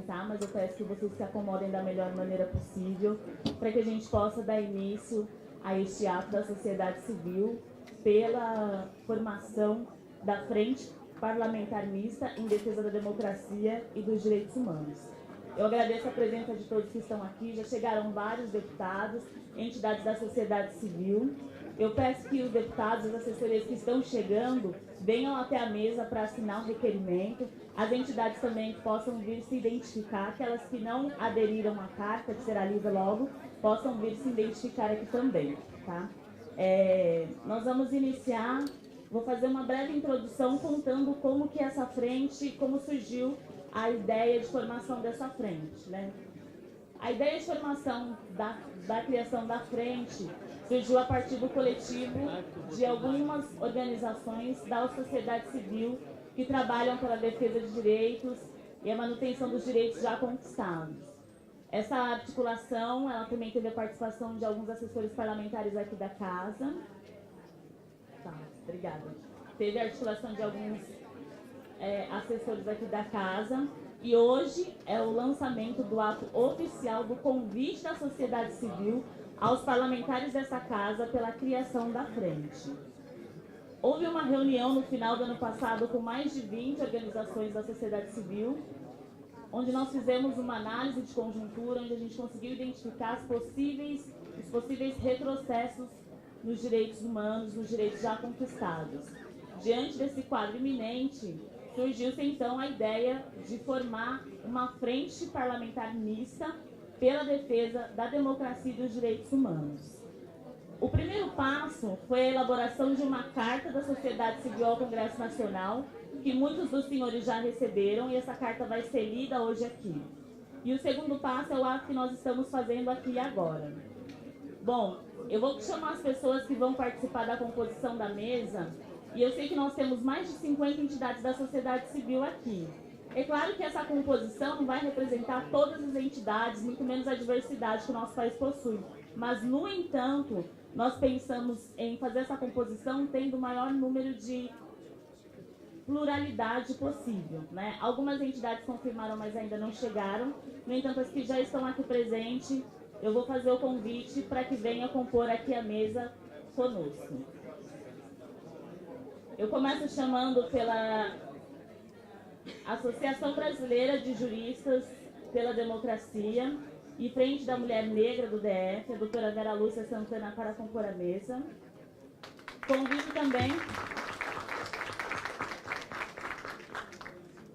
apresentar, mas eu peço que vocês se acomodem da melhor maneira possível, para que a gente possa dar início a este ato da sociedade civil pela formação da Frente Parlamentar Mista em Defesa da Democracia e dos Direitos Humanos. Eu agradeço a presença de todos que estão aqui, já chegaram vários deputados, entidades da sociedade civil. Eu peço que os deputados, as assessorias que estão chegando, venham até a mesa para assinar o requerimento. As entidades também possam vir se identificar, aquelas que não aderiram à carta, que será lida logo, possam vir se identificar aqui também, tá? Nós vamos iniciar, vou fazer uma breve introdução contando como que essa frente, como surgiu a ideia de formação dessa frente, né? A ideia de formação da criação da frente surgiu a partir do coletivo de algumas organizações da sociedade civil que trabalham pela defesa de direitos e a manutenção dos direitos já conquistados. Essa articulação, ela também teve a participação de alguns assessores parlamentares aqui da casa. Tá, obrigada. Teve a articulação de alguns assessores aqui da casa. E hoje é o lançamento do ato oficial do convite da sociedade civil aos parlamentares dessa casa pela criação da frente. Houve uma reunião no final do ano passado com mais de 20 organizações da sociedade civil, onde nós fizemos uma análise de conjuntura, onde a gente conseguiu identificar os possíveis retrocessos nos direitos humanos, nos direitos já conquistados. Diante desse quadro iminente, surgiu-se então a ideia de formar uma frente parlamentar mista pela defesa da democracia e dos direitos humanos. O primeiro passo foi a elaboração de uma carta da sociedade civil ao Congresso Nacional, que muitos dos senhores já receberam, e essa carta vai ser lida hoje aqui. E o segundo passo é o ato que nós estamos fazendo aqui agora. Bom, eu vou chamar as pessoas que vão participar da composição da mesa. E eu sei que nós temos mais de 50 entidades da sociedade civil aqui. É claro que essa composição não vai representar todas as entidades, muito menos a diversidade que o nosso país possui. Mas, no entanto, nós pensamos em fazer essa composição tendo o maior número de pluralidade possível, né? Algumas entidades confirmaram, mas ainda não chegaram. No entanto, as que já estão aqui presentes, eu vou fazer o convite para que venha compor aqui a mesa conosco. Eu começo chamando pela Associação Brasileira de Juristas pela Democracia e Frente da Mulher Negra do DF, a doutora Vera Lúcia Santana, para compor a mesa.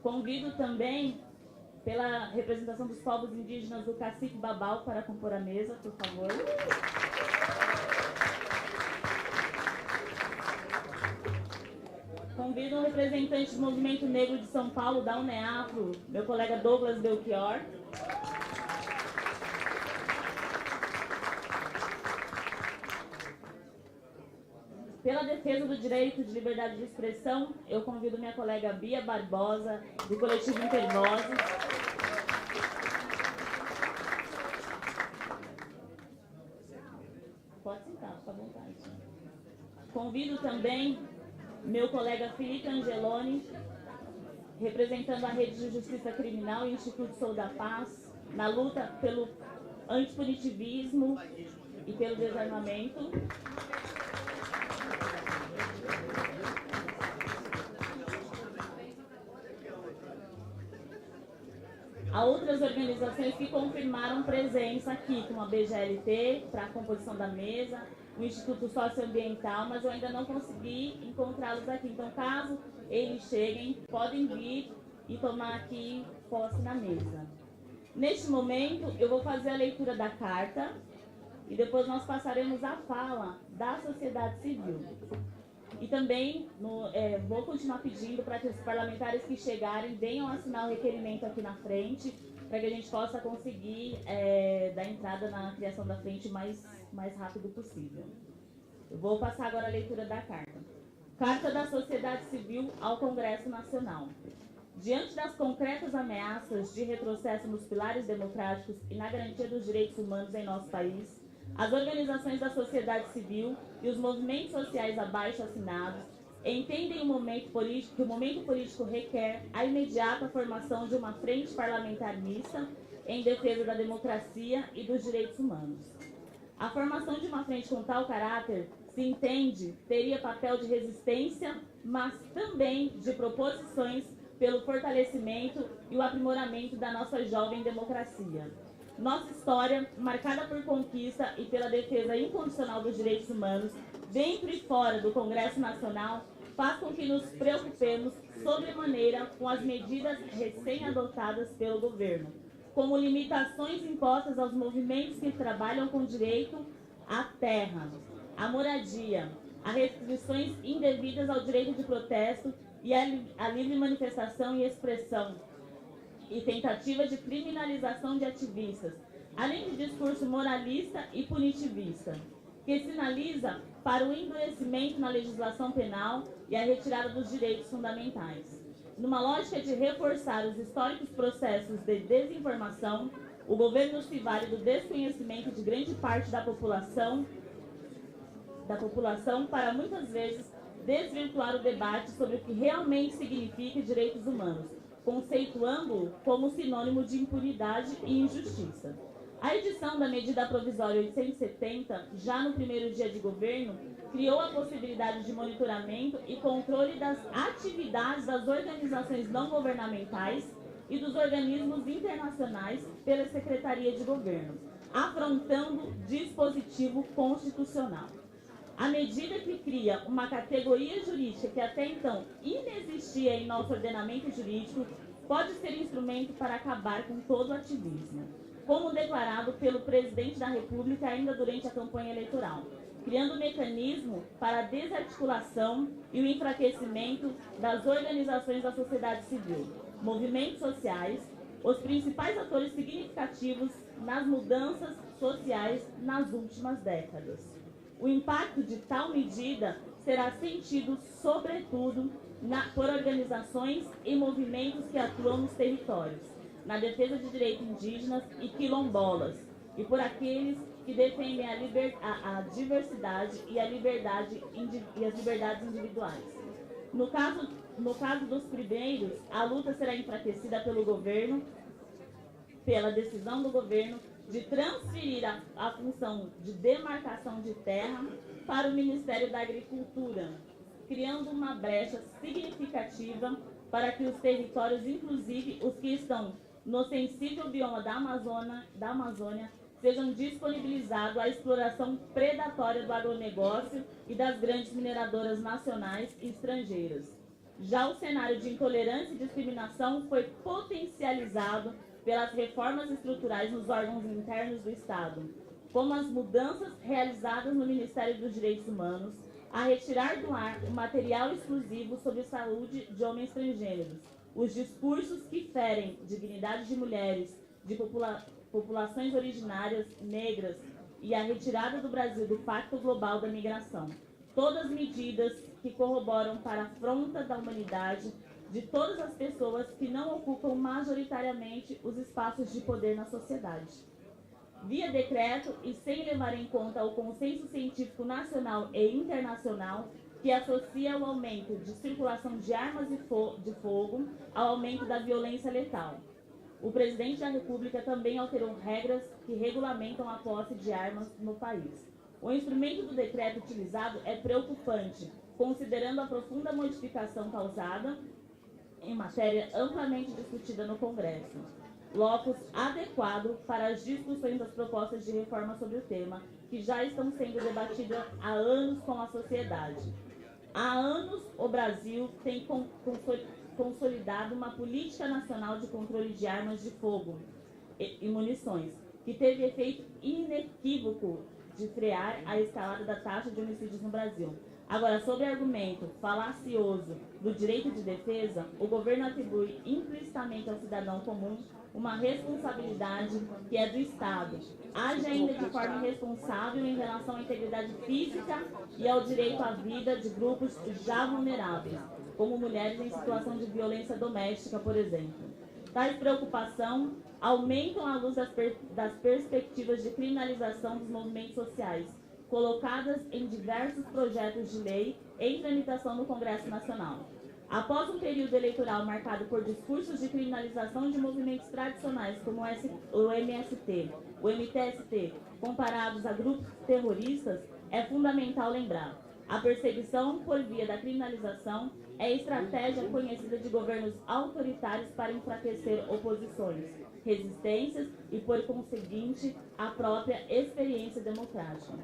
Convido também pela representação dos povos indígenas do Cacique Babau para compor a mesa, por favor. Convido um representante do Movimento Negro de São Paulo, da UNEAFRO, meu colega Douglas Belchior. Pela defesa do direito de liberdade de expressão, eu convido minha colega Bia Barbosa, do coletivo Intervozes. Pode sentar, fica à vontade. Convido também meu colega Felipe Angeloni, representando a Rede de Justiça Criminal e Instituto Sou da Paz, na luta pelo antipunitivismo e pelo desarmamento. Há outras organizações que confirmaram presença aqui, como a BGLT, para a composição da mesa, o Instituto Socioambiental, mas eu ainda não consegui encontrá-los aqui. Então, caso eles cheguem, podem vir e tomar aqui posse na mesa. Neste momento, eu vou fazer a leitura da carta e depois nós passaremos a fala da sociedade civil. E também vou continuar pedindo para que os parlamentares que chegarem venham assinar o requerimento aqui na frente, para que a gente possa conseguir dar entrada na criação da frente mais rápido possível. Eu vou passar agora a leitura da carta. Carta da sociedade civil ao Congresso Nacional. Diante das concretas ameaças de retrocesso nos pilares democráticos e na garantia dos direitos humanos em nosso país, as organizações da sociedade civil e os movimentos sociais abaixo assinados entendem que o momento político requer a imediata formação de uma frente parlamentar mista em defesa da democracia e dos direitos humanos. A formação de uma frente com tal caráter, se entende, teria papel de resistência, mas também de proposições pelo fortalecimento e o aprimoramento da nossa jovem democracia. Nossa história, marcada por conquista e pela defesa incondicional dos direitos humanos, dentro e fora do Congresso Nacional, faz com que nos preocupemos sobremaneira com as medidas recém-adotadas pelo governo, como limitações impostas aos movimentos que trabalham com direito à terra, à moradia, a restrições indevidas ao direito de protesto e à livre manifestação e expressão, e tentativa de criminalização de ativistas, além de discurso moralista e punitivista, que sinaliza para o endurecimento na legislação penal e a retirada dos direitos fundamentais. Numa lógica de reforçar os históricos processos de desinformação, o governo se vale do desconhecimento de grande parte da população para muitas vezes desvirtuar o debate sobre o que realmente significa direitos humanos, conceituando-o como sinônimo de impunidade e injustiça. A edição da medida provisória 870, já no primeiro dia de governo, criou a possibilidade de monitoramento e controle das atividades das organizações não governamentais e dos organismos internacionais pela Secretaria de Governo, afrontando dispositivo constitucional. A medida que cria uma categoria jurídica que até então inexistia em nosso ordenamento jurídico pode ser instrumento para acabar com todo o ativismo, como declarado pelo presidente da República ainda durante a campanha eleitoral, criando um mecanismo para a desarticulação e o enfraquecimento das organizações da sociedade civil, movimentos sociais, os principais atores significativos nas mudanças sociais nas últimas décadas. O impacto de tal medida será sentido, sobretudo, por organizações e movimentos que atuam nos territórios, na defesa de direitos indígenas e quilombolas, e por aqueles que defendem a diversidade e as liberdades individuais. No caso dos primeiros, a luta será enfraquecida pela decisão do governo de transferir a função de demarcação de terra para o Ministério da Agricultura, criando uma brecha significativa para que os territórios, inclusive os que estão no sensível bioma da Amazônia, sejam disponibilizados à exploração predatória do agronegócio e das grandes mineradoras nacionais e estrangeiras. Já o cenário de intolerância e discriminação foi potencializado pelas reformas estruturais nos órgãos internos do Estado, como as mudanças realizadas no Ministério dos Direitos Humanos, a retirar do ar o material exclusivo sobre saúde de homens transgêneros, os discursos que ferem dignidade de mulheres, de populações originárias negras e a retirada do Brasil do Pacto Global da Migração. Todas medidas que corroboram para a afronta da humanidade de todas as pessoas que não ocupam majoritariamente os espaços de poder na sociedade. Via decreto e sem levar em conta o consenso científico nacional e internacional que associa o aumento de circulação de armas de fogo ao aumento da violência letal. O presidente da República também alterou regras que regulamentam a posse de armas no país. O instrumento do decreto utilizado é preocupante, considerando a profunda modificação causada em matéria amplamente discutida no Congresso. Locus adequado para as discussões das propostas de reforma sobre o tema, que já estão sendo debatidas há anos com a sociedade. Há anos, o Brasil tem consolidado uma política nacional de controle de armas de fogo e munições, que teve efeito inequívoco de frear a escalada da taxa de homicídios no Brasil. Agora, sobre o argumento falacioso do direito de defesa, o governo atribui implicitamente ao cidadão comum uma responsabilidade que é do Estado. Age ainda de forma irresponsável em relação à integridade física e ao direito à vida de grupos já vulneráveis, como mulheres em situação de violência doméstica, por exemplo. Tais preocupações aumentam à luz das perspectivas de criminalização dos movimentos sociais, colocadas em diversos projetos de lei em tramitação no Congresso Nacional. Após um período eleitoral marcado por discursos de criminalização de movimentos tradicionais como o MST, o MTST, comparados a grupos terroristas, é fundamental lembrar: a perseguição por via da criminalização é estratégia conhecida de governos autoritários para enfraquecer oposições, resistências e, por conseguinte, a própria experiência democrática.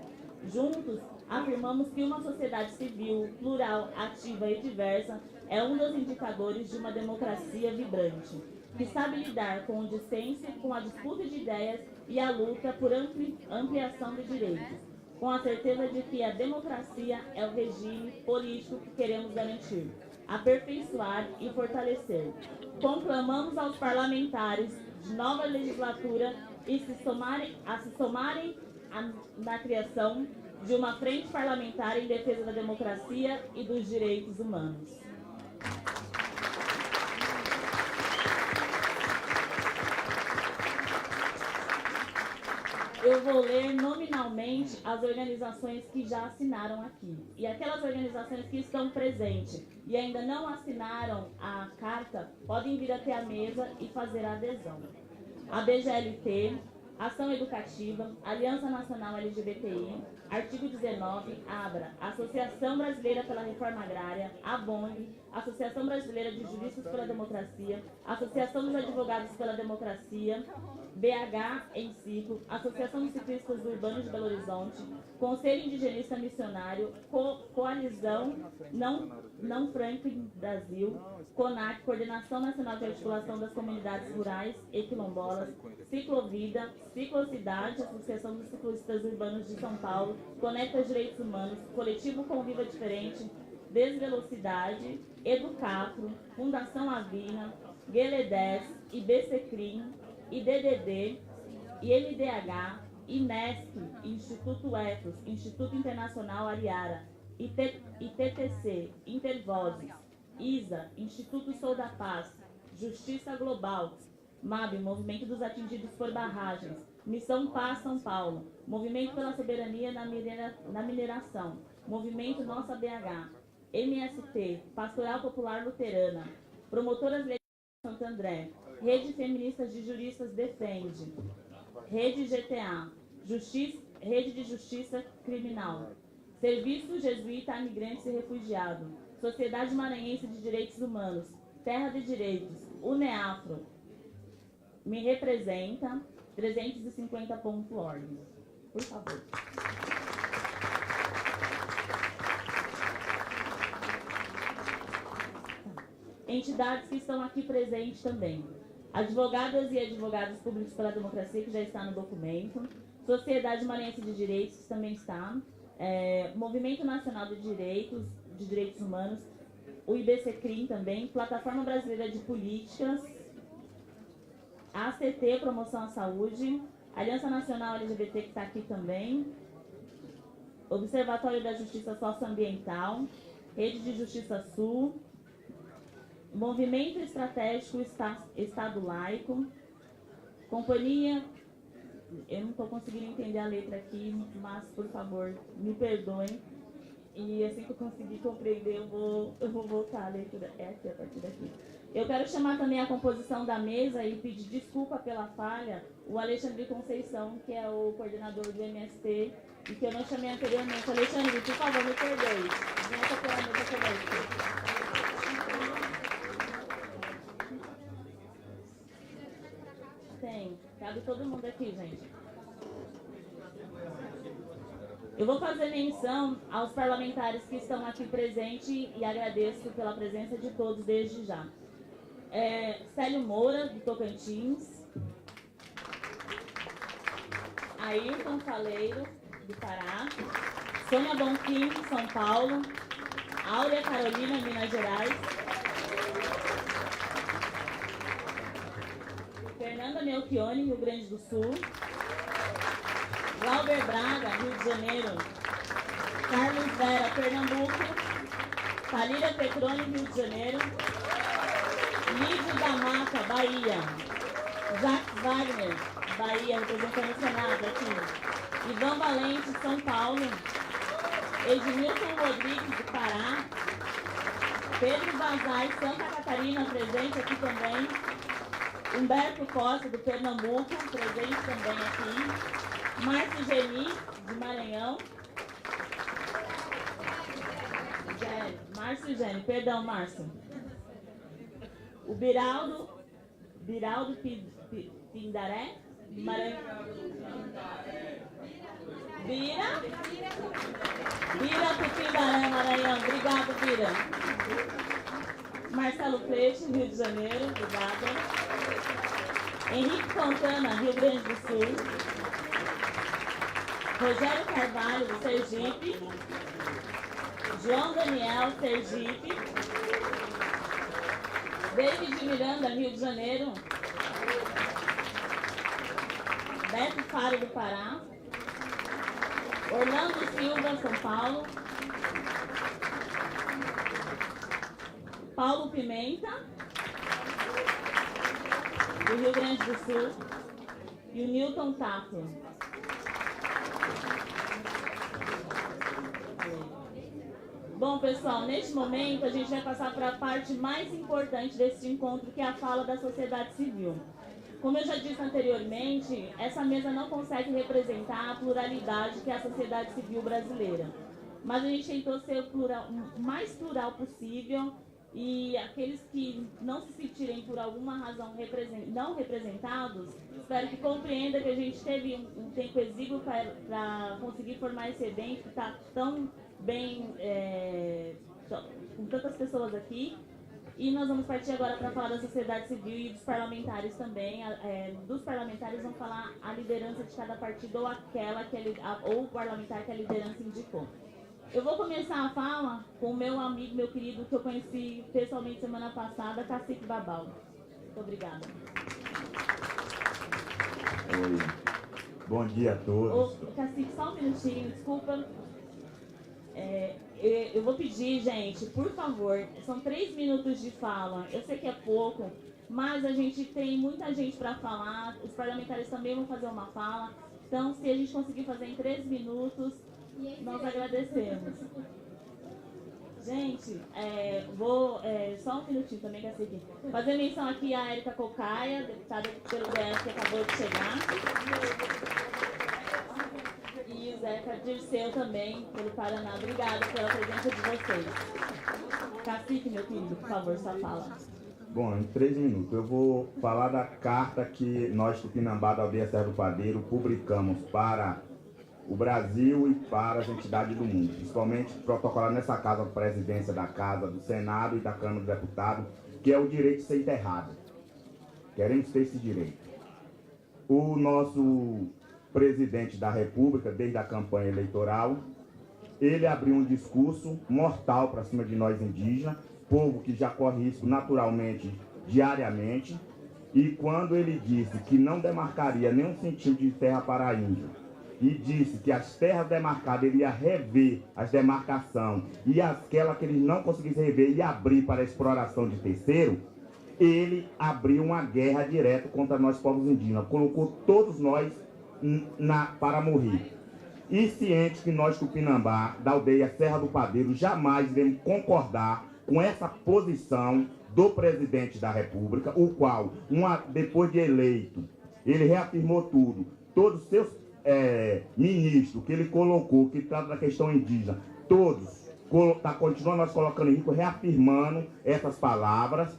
Juntos, afirmamos que uma sociedade civil, plural, ativa e diversa é um dos indicadores de uma democracia vibrante, que sabe lidar com o dissenso, com a disputa de ideias e a luta por ampliação de direitos, com a certeza de que a democracia é o regime político que queremos garantir, aperfeiçoar e fortalecer. Conclamamos aos parlamentares de nova legislatura a se somarem na criação de uma frente parlamentar em defesa da democracia e dos direitos humanos. Eu vou ler nominalmente as organizações que já assinaram aqui. E aquelas organizações que estão presentes e ainda não assinaram a carta, podem vir até a mesa e fazer a adesão. A BGLT, Ação Educativa, Aliança Nacional LGBTI, Artigo 19, ABRA, Associação Brasileira pela Reforma Agrária, ABONG, Associação Brasileira de Juristas pela Democracia, Associação dos Advogados pela Democracia, BH em Ciclo, Associação dos Ciclistas Urbanos de Belo Horizonte, Conselho Indigenista Missionário, Coalizão Não Franklin Brasil, CONAC, Coordenação Nacional de Articulação das Comunidades Rurais e Quilombolas, Ciclovida, Ciclocidade, Associação dos Ciclistas Urbanos de São Paulo, Conecta Direitos Humanos, Coletivo Conviva Diferente, Desvelocidade, Educafro, Fundação Avina, Gueledés, IBCCRIM, IDDD, IMDH, INESC, Instituto Ethos, Instituto Internacional Ariara, ITTC, Intervozes, ISA, Instituto Sou da Paz, Justiça Global, MAB, Movimento dos Atingidos por Barragens, Missão Paz São Paulo, Movimento pela Soberania na Mineração, Movimento Nossa BH, MST, Pastoral Popular Luterana, Promotoras Legais de Santo André, Rede Feministas de Juristas Defende, Rede GTA, Rede de Justiça Criminal, Serviço Jesuíta a Migrantes e Refugiados, Sociedade Maranhense de Direitos Humanos, Terra de Direitos, UNEAFRO, Me Representa, 350.org. Por favor. Entidades que estão aqui presentes também. Advogadas e advogados públicos pela democracia, que já está no documento. Sociedade Maranhense de Direitos, que também está. Movimento Nacional de Direitos Humanos. O IBCCRIM também. Plataforma Brasileira de Políticas. ACT, Promoção à Saúde. Aliança Nacional LGBT, que está aqui também. Observatório da Justiça Socioambiental. Rede de Justiça Sul. Movimento Estratégico Estado Laico, Companhia, eu não estou conseguindo entender a letra aqui, mas, por favor, me perdoem. E assim que eu conseguir compreender, eu vou voltar a leitura. É aqui, a partir daqui. Eu quero chamar também a composição da mesa e pedir desculpa pela falha, o Alexandre Conceição, que é o coordenador do MST, e que eu não chamei anteriormente. Alexandre, por favor, me perdoe. Volta pela mesa conosco. Tem, cabe todo mundo aqui, gente. Eu vou fazer menção aos parlamentares que estão aqui presentes e agradeço pela presença de todos desde já. Célio Moura, do Tocantins. Ayrton Faleiro, do Pará. Sônia Bonfim, São Paulo. Áurea Carolina, Minas Gerais. Fernanda Melchione, Rio Grande do Sul. Glauber Braga, Rio de Janeiro. Carlos Vera, Pernambuco. Thalíria Petroni, Rio de Janeiro. Lídio da Mata, Bahia. Jacques Wagner, Bahia, representando o Senado aqui. Ivan Valente, São Paulo. Edmilson Rodrigues, do Pará. Pedro Vazai, Santa Catarina, presente aqui também. Humberto Costa, do Pernambuco, presente também aqui. Márcio Geni, de Maranhão. Márcio Geni, perdão, Márcio. O Biraldo Pindaré, de Maranhão. Bira Pindaré, Maranhão. Obrigado, Bira. Marcelo Peixe, Rio de Janeiro, obrigada. Henrique Fontana, Rio Grande do Sul. Rogério Carvalho, do Sergipe. João Daniel, Sergipe. David Miranda, Rio de Janeiro. Beto Faro, do Pará. Orlando Silva, São Paulo. Paulo Pimenta, do Rio Grande do Sul. E o Newton Tato. Bom, pessoal, neste momento a gente vai passar para a parte mais importante desse encontro, que é a fala da sociedade civil. Como eu já disse anteriormente, essa mesa não consegue representar a pluralidade que é a sociedade civil brasileira. Mas a gente tentou ser o mais plural possível, e aqueles que não se sentirem por alguma razão não representados, espero que compreenda que a gente teve um tempo exíguo para conseguir formar esse evento, que está tão bem, com tantas pessoas aqui. E nós vamos partir agora para falar da sociedade civil e dos parlamentares também. Dos parlamentares vão falar a liderança de cada partido ou ou o parlamentar que a liderança indicou. Eu vou começar a fala com o meu amigo, meu querido, que eu conheci pessoalmente semana passada, Cacique Babal. Muito obrigada. Oi. Bom dia a todos. Cacique, só um minutinho, desculpa. Eu vou pedir, gente, por favor, são 3 minutos de fala. Eu sei que é pouco, mas a gente tem muita gente para falar. Os parlamentares também vão fazer uma fala. Então, se a gente conseguir fazer em 3 minutos, nós agradecemos. Gente, vou só um minutinho também, Cacique. Fazer menção aqui a Érica Cocaia, deputada pelo DF, que acabou de chegar. E o Zeca Dirceu também, pelo Paraná. Obrigada pela presença de vocês. Cacique, meu querido, por favor, sua fala. Bom, em 3 minutos, eu vou falar da carta que nós, Tupinambá da Aldeia Serra do Padeiro, publicamos para o Brasil e para as entidades do mundo, principalmente protocolar nessa casa, a presidência da Casa, do Senado e da Câmara dos Deputados, que é o direito de ser enterrado. Queremos ter esse direito. O nosso presidente da República, desde a campanha eleitoral, ele abriu um discurso mortal para cima de nós indígenas, povo que já corre risco naturalmente, diariamente, e quando ele disse que não demarcaria nenhum centímetro de terra para índio, e disse que as terras demarcadas ele ia rever as demarcações, e aquela que ele não conseguisse rever ia abrir para a exploração de terceiro, ele abriu uma guerra direta contra nós povos indígenas, colocou todos nós para morrer. E ciente que nós, Tupinambá, da aldeia Serra do Padeiro, jamais iremos concordar com essa posição do presidente da República, o qual, depois de eleito, ele reafirmou tudo, todos os seus ministros que ele colocou, que trata da questão indígena, todos, continuando nós colocando em risco, reafirmando essas palavras,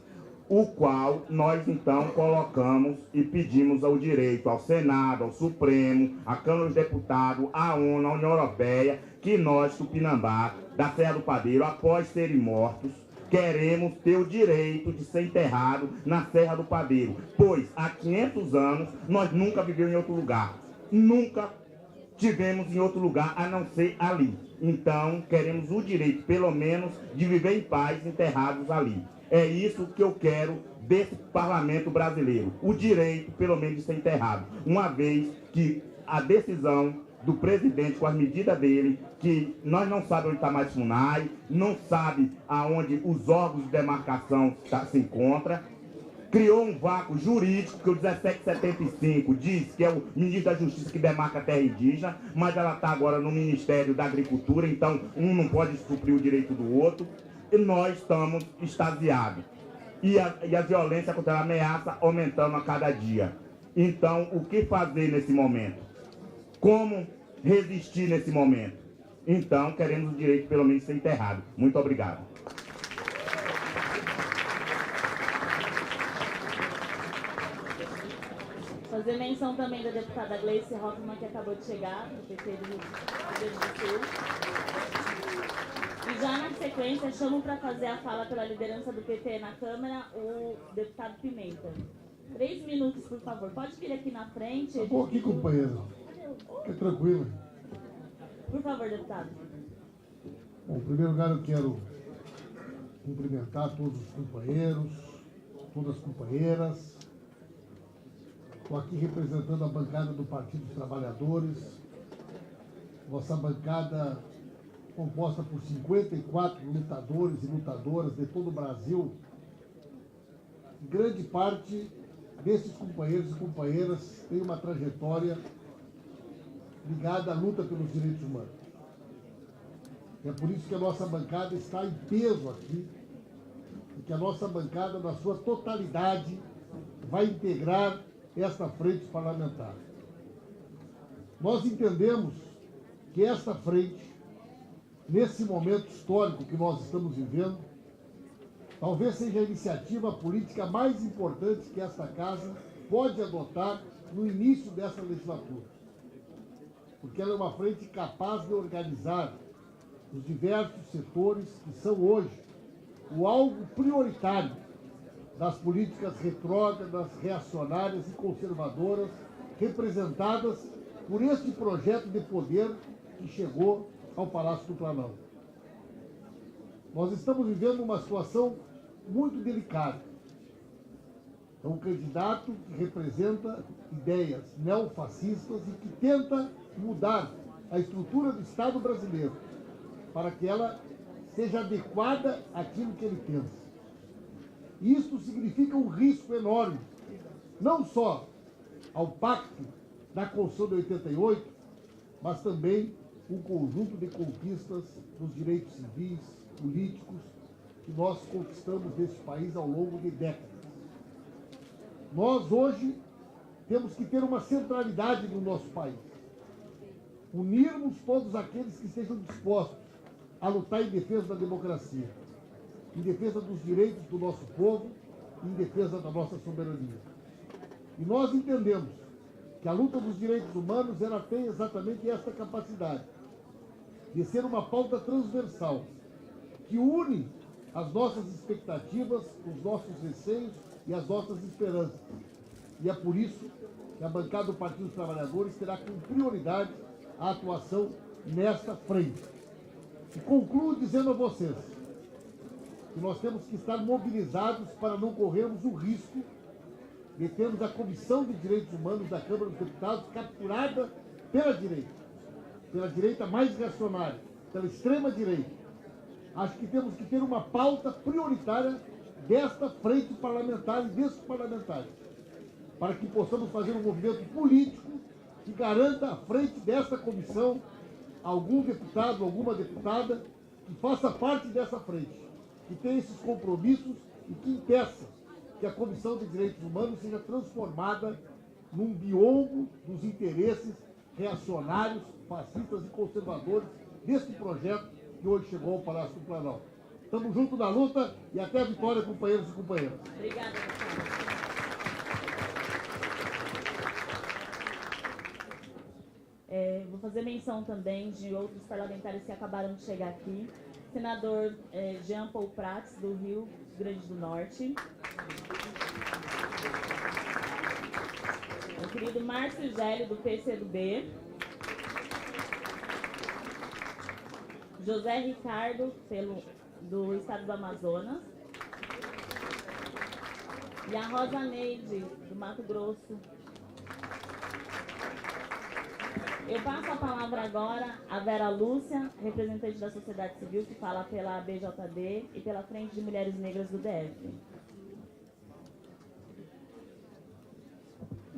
o qual nós então colocamos e pedimos ao direito, ao Senado, ao Supremo, à Câmara dos Deputados, à ONU, à União Europeia, que nós, Tupinambá, da Serra do Padeiro, após serem mortos, queremos ter o direito de ser enterrado na Serra do Padeiro, pois há 500 anos nós nunca vivemos em outro lugar, nunca tivemos em outro lugar a não ser ali. Então queremos o direito, pelo menos, de viver em paz enterrados ali. É isso que eu quero desse parlamento brasileiro, o direito, pelo menos, de ser enterrado, uma vez que a decisão do presidente com as medidas dele, que nós não sabemos onde está mais FUNAI, não sabe aonde os órgãos de demarcação se encontram, criou um vácuo jurídico que o 1775 diz que é o ministro da Justiça que demarca a terra indígena, mas ela está agora no Ministério da Agricultura, então um não pode suprir o direito do outro, e nós estamos extasiados. E a violência contra a ameaça aumentando a cada dia. Então, o que fazer nesse momento? Como resistir nesse momento? Então, queremos o direito, pelo menos, de ser enterrado. Muito obrigado. Fazer menção também da deputada Gleice Hoffmann, que acabou de chegar, do PT do Rio Grande do Sul. E já na sequência, chamo para fazer a fala pela liderança do PT na Câmara o deputado Pimenta. 3 minutos, por favor. Pode vir aqui na frente. Tá bom aqui, companheiro. Fique tranquilo. Por favor, deputado. Bom, em primeiro lugar, eu quero cumprimentar todos os companheiros, todas as companheiras. Estou aqui representando a bancada do Partido dos Trabalhadores. Nossa bancada composta por 54 lutadores e lutadoras de todo o Brasil. Grande parte desses companheiros e companheiras tem uma trajetória ligada à luta pelos direitos humanos. É por isso que a nossa bancada está em peso aqui, e que a nossa bancada, na sua totalidade, vai integrar esta frente parlamentar. Nós entendemos que esta frente, nesse momento histórico que nós estamos vivendo, talvez seja a iniciativa política mais importante que esta casa pode adotar no início dessa legislatura. Porque ela é uma frente capaz de organizar os diversos setores que são hoje o alvo prioritário das políticas retrógradas, reacionárias e conservadoras representadas por este projeto de poder que chegou ao Palácio do Planalto. Nós estamos vivendo uma situação muito delicada. É um candidato que representa ideias neofascistas e que tenta mudar a estrutura do Estado brasileiro para que ela seja adequada àquilo que ele pensa. E isso significa um risco enorme, não só ao pacto da Constituição de 88, mas também um conjunto de conquistas dos direitos civis, políticos, que nós conquistamos nesse país ao longo de décadas. Nós hoje temos que ter uma centralidade no nosso país. Unirmos todos aqueles que estejam dispostos a lutar em defesa da democracia, em defesa dos direitos do nosso povo, em defesa da nossa soberania. E nós entendemos que a luta dos direitos humanos, ela tem exatamente esta capacidade de ser uma pauta transversal, que une as nossas expectativas, os nossos receios e as nossas esperanças. E é por isso que a bancada do Partido dos Trabalhadores terá como prioridade a atuação nesta frente. E concluo dizendo a vocês que nós temos que estar mobilizados para não corrermos o risco de termos a Comissão de Direitos Humanos da Câmara dos Deputados capturada pela direita mais reacionária, pela extrema-direita. Acho que temos que ter uma pauta prioritária desta frente parlamentar e desses parlamentares, para que possamos fazer um movimento político que garanta à frente desta comissão algum deputado, alguma deputada que faça parte dessa frente, que tenha esses compromissos e que impeça que a Comissão de Direitos Humanos seja transformada num biombo dos interesses reacionários, fascistas e conservadores desse projeto que hoje chegou ao Palácio do Planalto. Estamos juntos na luta e até a vitória, companheiros e companheiras. Obrigada, deputado. Vou fazer menção também de outros parlamentares que acabaram de chegar aqui. Senador Jean Paul Prats, do Rio Grande do Norte. O querido Márcio Gélio, do PCdoB. José Ricardo, do Estado do Amazonas. E a Rosa Neide, do Mato Grosso. Eu passo a palavra agora à Vera Lúcia, representante da sociedade civil, que fala pela BJD e pela Frente de Mulheres Negras do DF.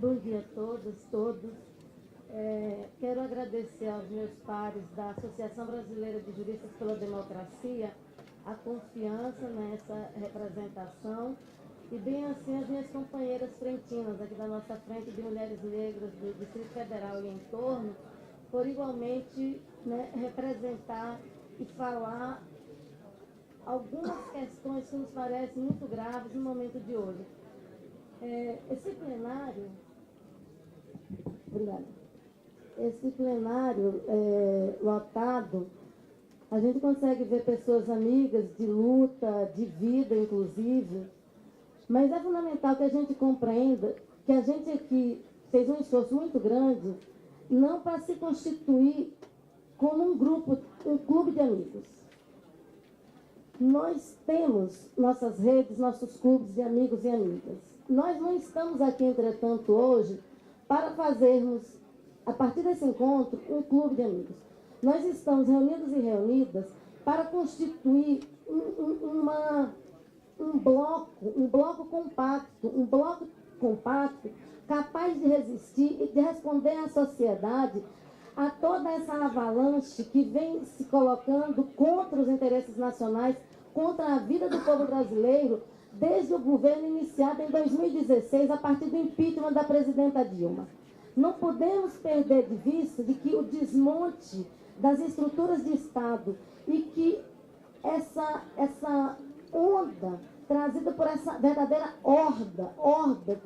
Bom dia a todas, todos. Quero agradecer aos meus pares da Associação Brasileira de Juristas pela Democracia a confiança nessa representação e bem assim as minhas companheiras frentinas aqui da nossa frente de mulheres negras do Distrito Federal e em torno, por igualmente, né, representar e falar algumas questões que nos parecem muito graves no momento de hoje. Esse plenário lotado, a gente consegue ver pessoas amigas de luta, de vida, inclusive, mas é fundamental que a gente compreenda que a gente aqui fez um esforço muito grande, não para se constituir como um grupo, um clube de amigos. Nós temos nossas redes, nossos clubes de amigos e amigas. Nós não estamos aqui, entretanto, hoje, para fazermos, a partir desse encontro, um clube de amigos. Nós estamos reunidos e reunidas para constituir um bloco compacto, capaz de resistir e de responder à sociedade a toda essa avalanche que vem se colocando contra os interesses nacionais, contra a vida do povo brasileiro, desde o governo iniciado em 2016, a partir do impeachment da presidenta Dilma. Não podemos perder de vista de que o desmonte das estruturas de Estado e que essa onda trazida por essa verdadeira horda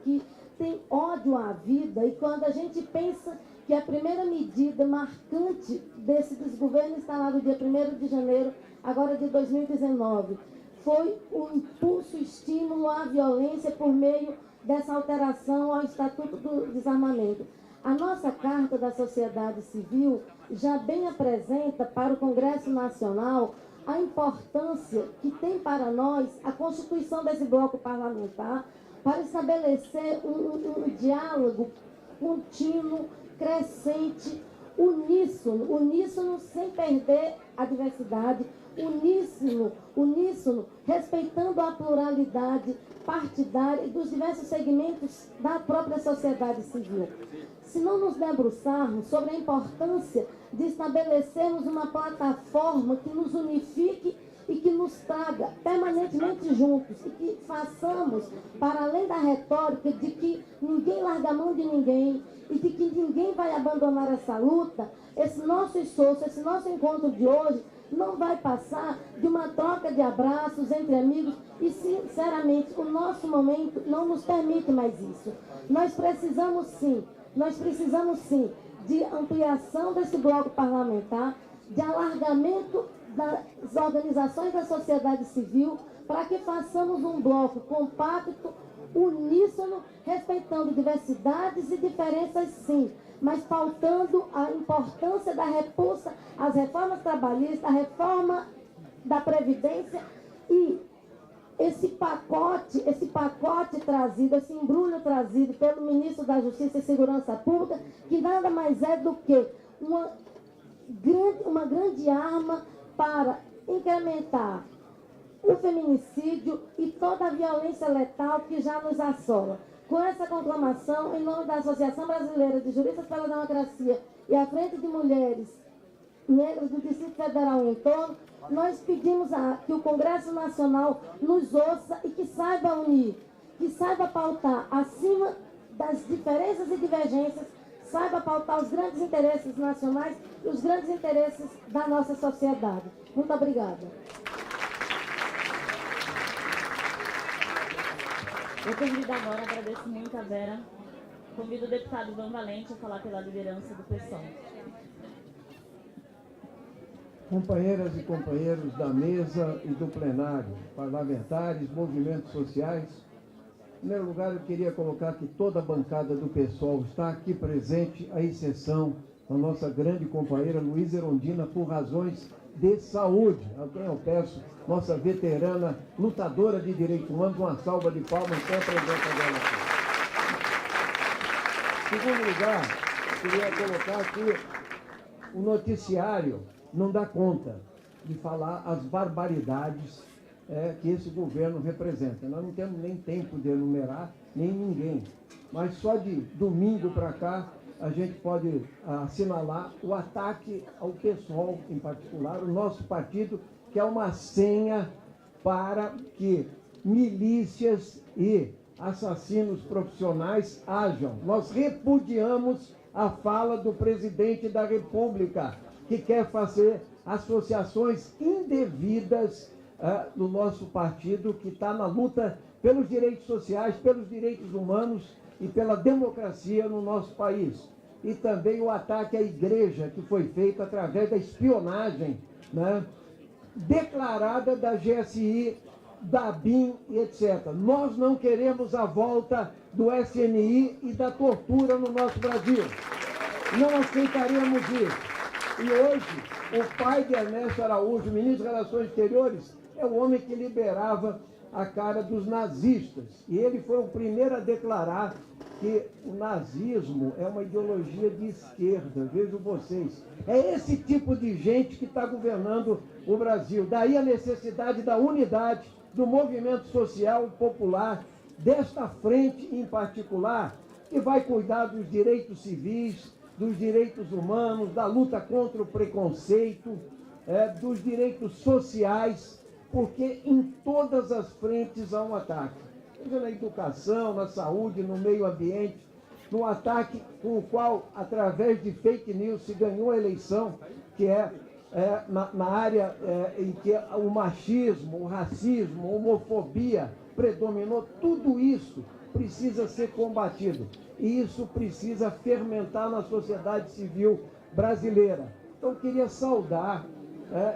que tem ódio à vida, e quando a gente pensa que a primeira medida marcante desse desgoverno instalado dia 1º de janeiro, agora de 2019, foi o impulso e estímulo à violência por meio dessa alteração ao Estatuto do Desarmamento. A nossa Carta da Sociedade Civil já bem apresenta para o Congresso Nacional a importância que tem para nós a constituição desse bloco parlamentar para estabelecer um diálogo contínuo, crescente, uníssono sem perder a diversidade, uníssono, respeitando a pluralidade partidária e dos diversos segmentos da própria sociedade civil. Se não nos debruçarmos sobre a importância de estabelecermos uma plataforma que nos unifique e que nos traga permanentemente juntos, e que façamos, para além da retórica de que ninguém larga a mão de ninguém e de que ninguém vai abandonar essa luta, esse nosso esforço, esse nosso encontro de hoje não vai passar de uma troca de abraços entre amigos e, sinceramente, o nosso momento não nos permite mais isso. Nós precisamos sim de ampliação desse bloco parlamentar, de alargamento das organizações da sociedade civil, para que façamos um bloco compacto, uníssono, respeitando diversidades e diferenças, sim, mas pautando a importância da repulsa às reformas trabalhistas, a reforma da Previdência e esse pacote trazido, esse embrulho trazido pelo ministro da Justiça e Segurança Pública, que nada mais é do que uma grande arma para incrementar o feminicídio e toda a violência letal que já nos assola. Com essa conclamação, em nome da Associação Brasileira de Juristas pela Democracia e a Frente de Mulheres Negras do Distrito Federal e em torno, nós pedimos que o Congresso Nacional nos ouça e que saiba unir, que saiba pautar acima das diferenças e divergências, saiba pautar os grandes interesses nacionais e os grandes interesses da nossa sociedade. Muito obrigada. Eu convido agora, agradeço muito a Vera, convido o deputado Ivan Valente a falar pela liderança do PSOL. Companheiras e companheiros da mesa e do plenário, parlamentares, movimentos sociais, em primeiro lugar eu queria colocar que toda a bancada do PSOL está aqui presente, à exceção da nossa grande companheira Luísa Erundina, por razões de saúde, a quem eu peço, nossa veterana lutadora de direitos humanos, uma salva de palmas para a presença dela aqui. Em segundo lugar, eu queria colocar que o noticiário não dá conta de falar as barbaridades que esse governo representa. Nós não temos nem tempo de enumerar, nem ninguém. mas só de domingo para cá a gente pode assinalar o ataque ao PSOL, em particular, o nosso partido, que é uma senha para que milícias e assassinos profissionais hajam. Nós repudiamos a fala do presidente da República, que quer fazer associações indevidas no nosso partido, que está na luta pelos direitos sociais, pelos direitos humanos e pela democracia no nosso país. E também o ataque à igreja, que foi feito através da espionagem, né, declarada da GSI, da BIM e etc. Nós não queremos a volta do SNI e da tortura no nosso Brasil. Não aceitaremos isso. E hoje, o pai de Ernesto Araújo, ministro das Relações Exteriores, é o homem que liberava a cara dos nazistas. E ele foi o primeiro a declarar que o nazismo é uma ideologia de esquerda. Vejam vocês. É esse tipo de gente que está governando o Brasil. Daí a necessidade da unidade do movimento social popular, desta frente em particular, que vai cuidar dos direitos civis, dos direitos humanos, da luta contra o preconceito, dos direitos sociais, porque em todas as frentes há um ataque. Seja na educação, na saúde, no meio ambiente, no ataque com o qual, através de fake news, se ganhou a eleição, que é na área em que o machismo, o racismo, a homofobia predominou. Tudo isso precisa ser combatido. E isso precisa fermentar na sociedade civil brasileira. Então, eu queria saudar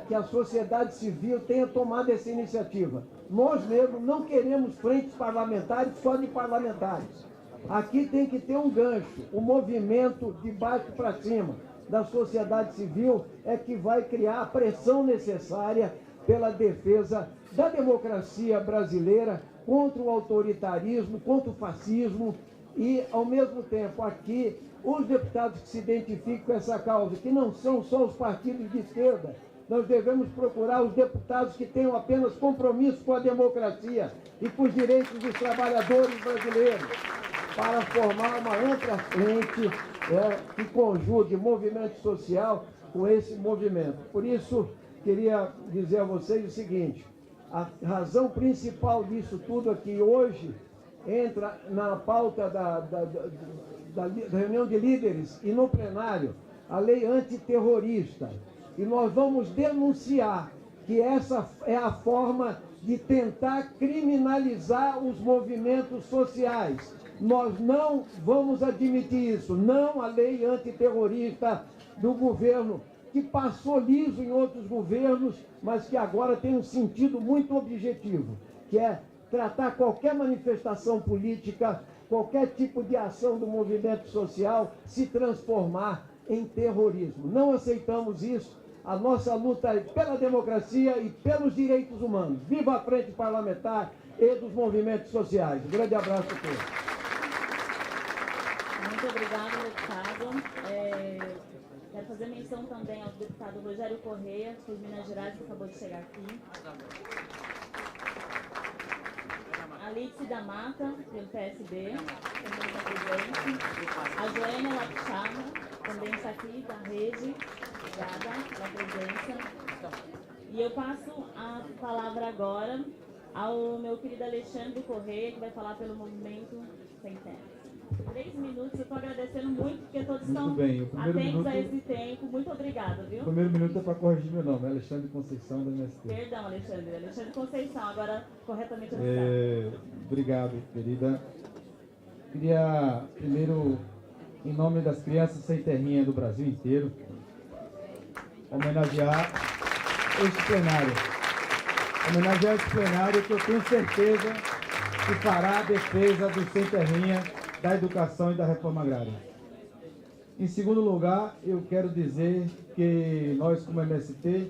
que a sociedade civil tenha tomado essa iniciativa. Nós mesmos não queremos frentes parlamentares só de parlamentares. Aqui tem que ter um gancho, um movimento de baixo para cima da sociedade civil é que vai criar a pressão necessária pela defesa da democracia brasileira contra o autoritarismo, contra o fascismo e, ao mesmo tempo, aqui, os deputados que se identificam com essa causa, que não são só os partidos de esquerda, nós devemos procurar os deputados que tenham apenas compromisso com a democracia e com os direitos dos trabalhadores brasileiros, para formar uma ampla frente que conjugue movimento social com esse movimento. Por isso, queria dizer a vocês o seguinte, a razão principal disso tudo é que hoje entra na pauta da reunião de líderes e no plenário a lei antiterrorista. E nós vamos denunciar que essa é a forma de tentar criminalizar os movimentos sociais. Nós não vamos admitir isso. Não a lei antiterrorista do governo, que passou liso em outros governos, mas que agora tem um sentido muito objetivo, que é tratar qualquer manifestação política, qualquer tipo de ação do movimento social, se transformar em terrorismo. Não aceitamos isso. A nossa luta é pela democracia e pelos direitos humanos. Viva a frente parlamentar e dos movimentos sociais. Um grande abraço a todos. Muito obrigada, deputado. Quero fazer menção também ao deputado Rogério Correia, de Minas Gerais, que acabou de chegar aqui. Alice da Mata, pelo PSB, também está presente. A Joênia Lapchama, também está aqui, da rede. Obrigada pela presença. E eu passo a palavra agora ao meu querido Alexandre Correia, que vai falar pelo Movimento Sem Terra. 3 minutos, eu estou agradecendo muito, porque todos estão atentos a esse tempo. Muito obrigada, viu? O primeiro minuto é para corrigir meu nome, Alexandre Conceição, da MST. Perdão, Alexandre. Alexandre Conceição, agora corretamente anunciado. Obrigado, querida. Queria, primeiro, em nome das crianças sem terrinha do Brasil inteiro, homenagear este plenário. Homenagear este plenário que eu tenho certeza que fará a defesa do sem terrinha, da educação e da reforma agrária. Em segundo lugar, eu quero dizer que nós, como MST,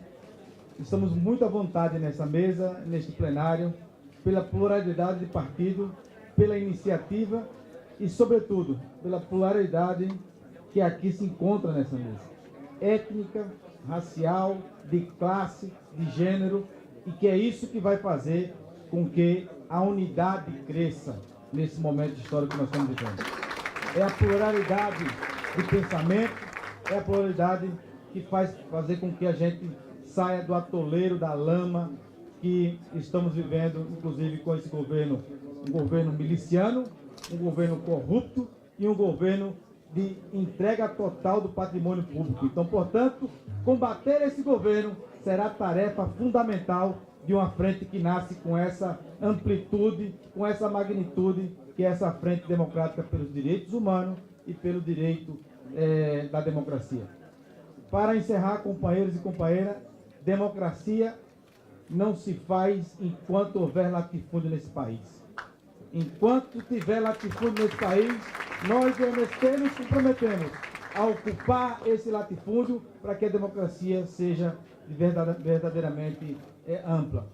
estamos muito à vontade nessa mesa, neste plenário, pela pluralidade de partido, pela iniciativa e, sobretudo, pela pluralidade que aqui se encontra nessa mesa. Étnica, racial, de classe, de gênero, e que é isso que vai fazer com que a unidade cresça. nesse momento histórico que nós estamos vivendo. É a pluralidade de pensamento, é a pluralidade que faz fazer com que a gente saia do atoleiro, da lama que estamos vivendo, inclusive com esse governo, um governo miliciano, um governo corrupto e um governo de entrega total do patrimônio público. Então, portanto, combater esse governo será tarefa fundamental de uma frente que nasce com essa amplitude, com essa magnitude, que é essa Frente Democrática pelos Direitos Humanos e pelo direito da democracia. Para encerrar, companheiros e companheiras, democracia não se faz enquanto houver latifúndio nesse país. Enquanto tiver latifúndio nesse país, nós do MST nos comprometemos a ocupar esse latifúndio para que a democracia seja verdadeiramente ampla.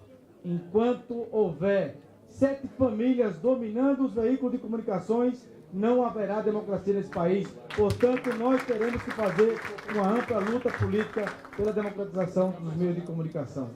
Enquanto houver 7 famílias dominando os veículos de comunicações, não haverá democracia nesse país. Portanto, nós teremos que fazer uma ampla luta política pela democratização dos meios de comunicação.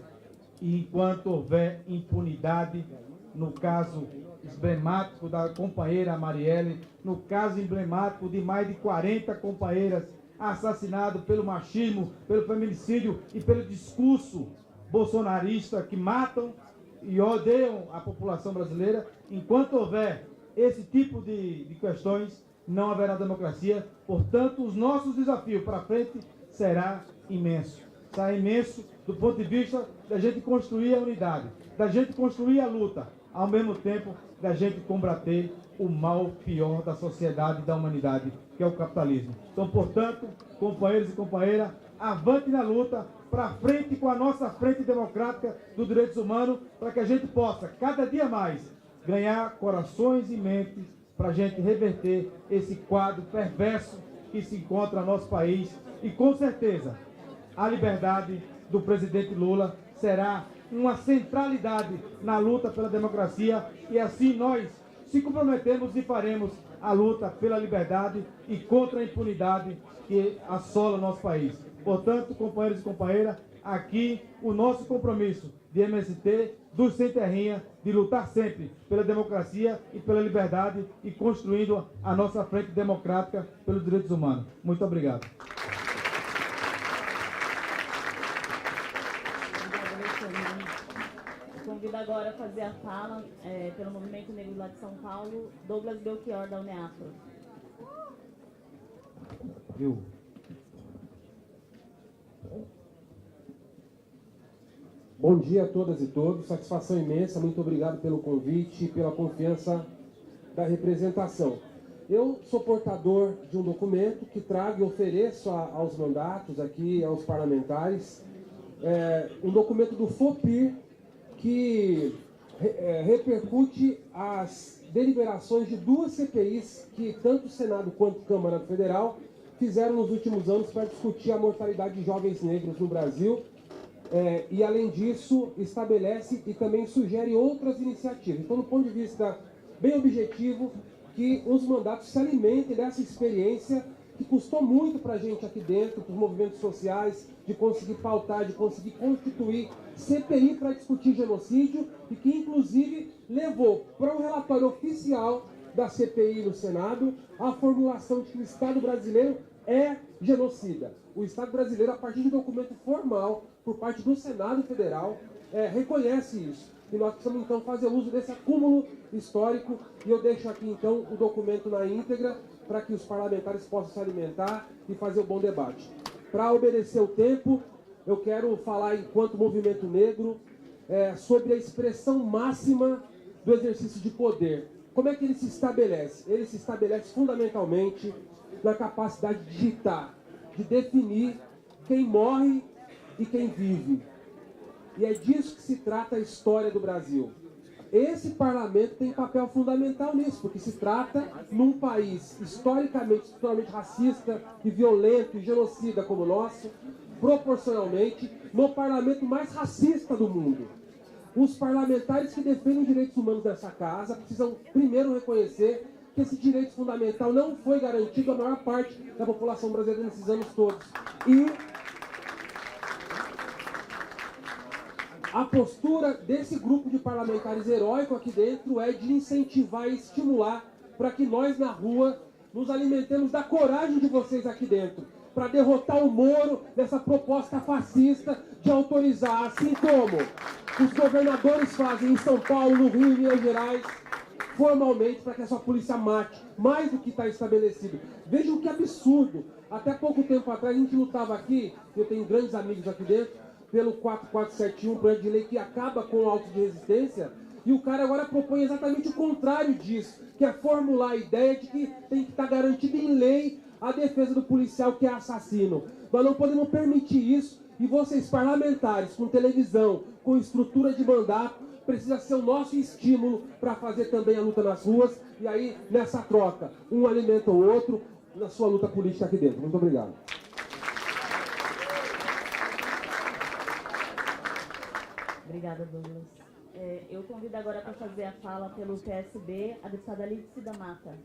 E enquanto houver impunidade, no caso emblemático da companheira Marielle, no caso emblemático de mais de 40 companheiras assassinadas pelo machismo, pelo feminicídio e pelo discurso bolsonarista que matam e odeiam a população brasileira, enquanto houver esse tipo de questões, não haverá democracia. Portanto, os nossos desafios para frente será imenso. Será imenso do ponto de vista da gente construir a unidade, da gente construir a luta, ao mesmo tempo da gente combater o mal pior da sociedade e da humanidade, que é o capitalismo. Então, portanto, companheiros e companheiras, avante na luta, para frente com a nossa Frente Democrática dos Direitos Humanos, para que a gente possa, cada dia mais, ganhar corações e mentes para a gente reverter esse quadro perverso que se encontra no nosso país. E, com certeza, a liberdade do presidente Lula será uma centralidade na luta pela democracia, e assim nós se comprometemos e faremos a luta pela liberdade e contra a impunidade que assola o nosso país. Portanto, companheiros e companheiras, aqui o nosso compromisso de MST, dos Sem Terrinha, de lutar sempre pela democracia e pela liberdade e construindo a nossa Frente Democrática pelos Direitos Humanos. Muito obrigado. Convido agora a fazer a fala pelo Movimento Negro lá de São Paulo, Douglas Belchior, da UNEAFRO. Bom dia a todas e todos, satisfação imensa, muito obrigado pelo convite e pela confiança da representação. Eu sou portador de um documento que trago e ofereço aos mandatos aqui, aos parlamentares, um documento do FOPIR, que repercute as deliberações de 2 CPIs que tanto o Senado quanto a Câmara Federal fizeram nos últimos anos para discutir a mortalidade de jovens negros no Brasil. E, além disso, estabelece e também sugere outras iniciativas. Então, do ponto de vista bem objetivo, que os mandatos se alimentem dessa experiência que custou muito para a gente aqui dentro, para os movimentos sociais, de conseguir pautar, de conseguir constituir CPI para discutir genocídio, e que, inclusive, levou para um relatório oficial da CPI no Senado a formulação de que o Estado brasileiro é genocida. O Estado brasileiro, a partir de um documento formal por parte do Senado Federal, reconhece isso. E nós precisamos, então, fazer uso desse acúmulo histórico, e eu deixo aqui, então, o documento na íntegra para que os parlamentares possam se alimentar e fazer um bom debate. Para obedecer o tempo, eu quero falar, enquanto movimento negro, sobre a expressão máxima do exercício de poder. Como é que ele se estabelece? Ele se estabelece fundamentalmente na capacidade de digitar, de definir quem morre e quem vive. E é disso que se trata a história do Brasil. Esse parlamento tem papel fundamental nisso, porque se trata, num país historicamente, estruturalmente racista e violento e genocida como o nosso, proporcionalmente, no parlamento mais racista do mundo. Os parlamentares que defendem os direitos humanos dessa casa precisam primeiro reconhecer que esse direito fundamental não foi garantido à maior parte da população brasileira nesses anos todos. A postura desse grupo de parlamentares heróico aqui dentro é de incentivar e estimular para que nós na rua nos alimentemos da coragem de vocês aqui dentro, para derrotar o Moro nessa proposta fascista de autorizar, assim como os governadores fazem em São Paulo, no Rio e Minas Gerais, formalmente, para que essa polícia mate mais do que está estabelecido. Vejam que absurdo. Até pouco tempo atrás a gente lutava aqui, eu tenho grandes amigos aqui dentro, pelo 4471, projeto de lei que acaba com o auto de resistência, e o cara agora propõe exatamente o contrário disso, que é formular a ideia de que tem que estar garantido em lei a defesa do policial que é assassino. Nós não podemos permitir isso, e vocês parlamentares, com televisão, com estrutura de mandato, precisa ser o nosso estímulo para fazer também a luta nas ruas, e aí, nessa troca, um alimenta o outro na sua luta política aqui dentro. Muito obrigado. Obrigada, Douglas. Eu convido agora para fazer a fala pelo PSB a deputada Lídice da Mata.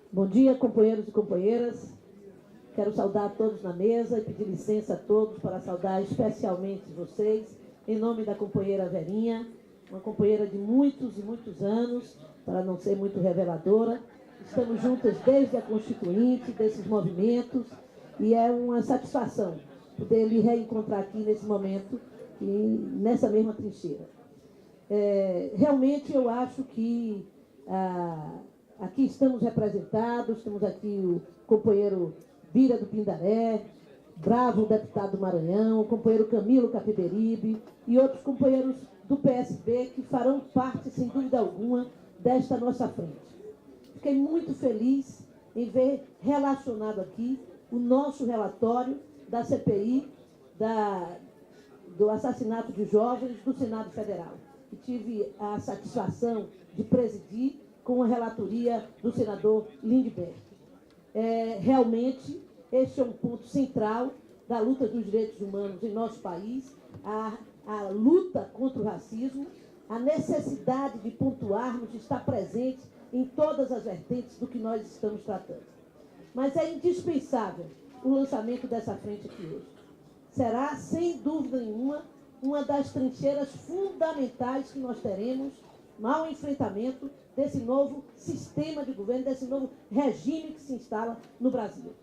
Bom dia, companheiros e companheiras. Quero saudar a todos na mesa e pedir licença a todos para saudar especialmente vocês, em nome da companheira Verinha, uma companheira de muitos e muitos anos, para não ser muito reveladora. Estamos juntas desde a Constituinte, desses movimentos, e é uma satisfação poder lhe reencontrar aqui nesse momento e nessa mesma trincheira. Realmente eu acho que aqui estamos representados, temos aqui o companheiro Bira do Pindaré, bravo deputado do Maranhão, o companheiro Camilo Capiberibe e outros companheiros do PSB que farão parte, sem dúvida alguma, desta nossa frente. Fiquei muito feliz em ver relacionado aqui o nosso relatório da CPI do assassinato de jovens do Senado Federal, que tive a satisfação de presidir com a relatoria do senador Lindbergh. Realmente, este é um ponto central da luta dos direitos humanos em nosso país, a luta contra o racismo, a necessidade de pontuarmos está presente em todas as vertentes do que nós estamos tratando. Mas é indispensável o lançamento dessa frente aqui hoje. Será, sem dúvida nenhuma, uma das trincheiras fundamentais que nós teremos ao enfrentamento desse novo sistema de governo, desse novo regime que se instala no Brasil.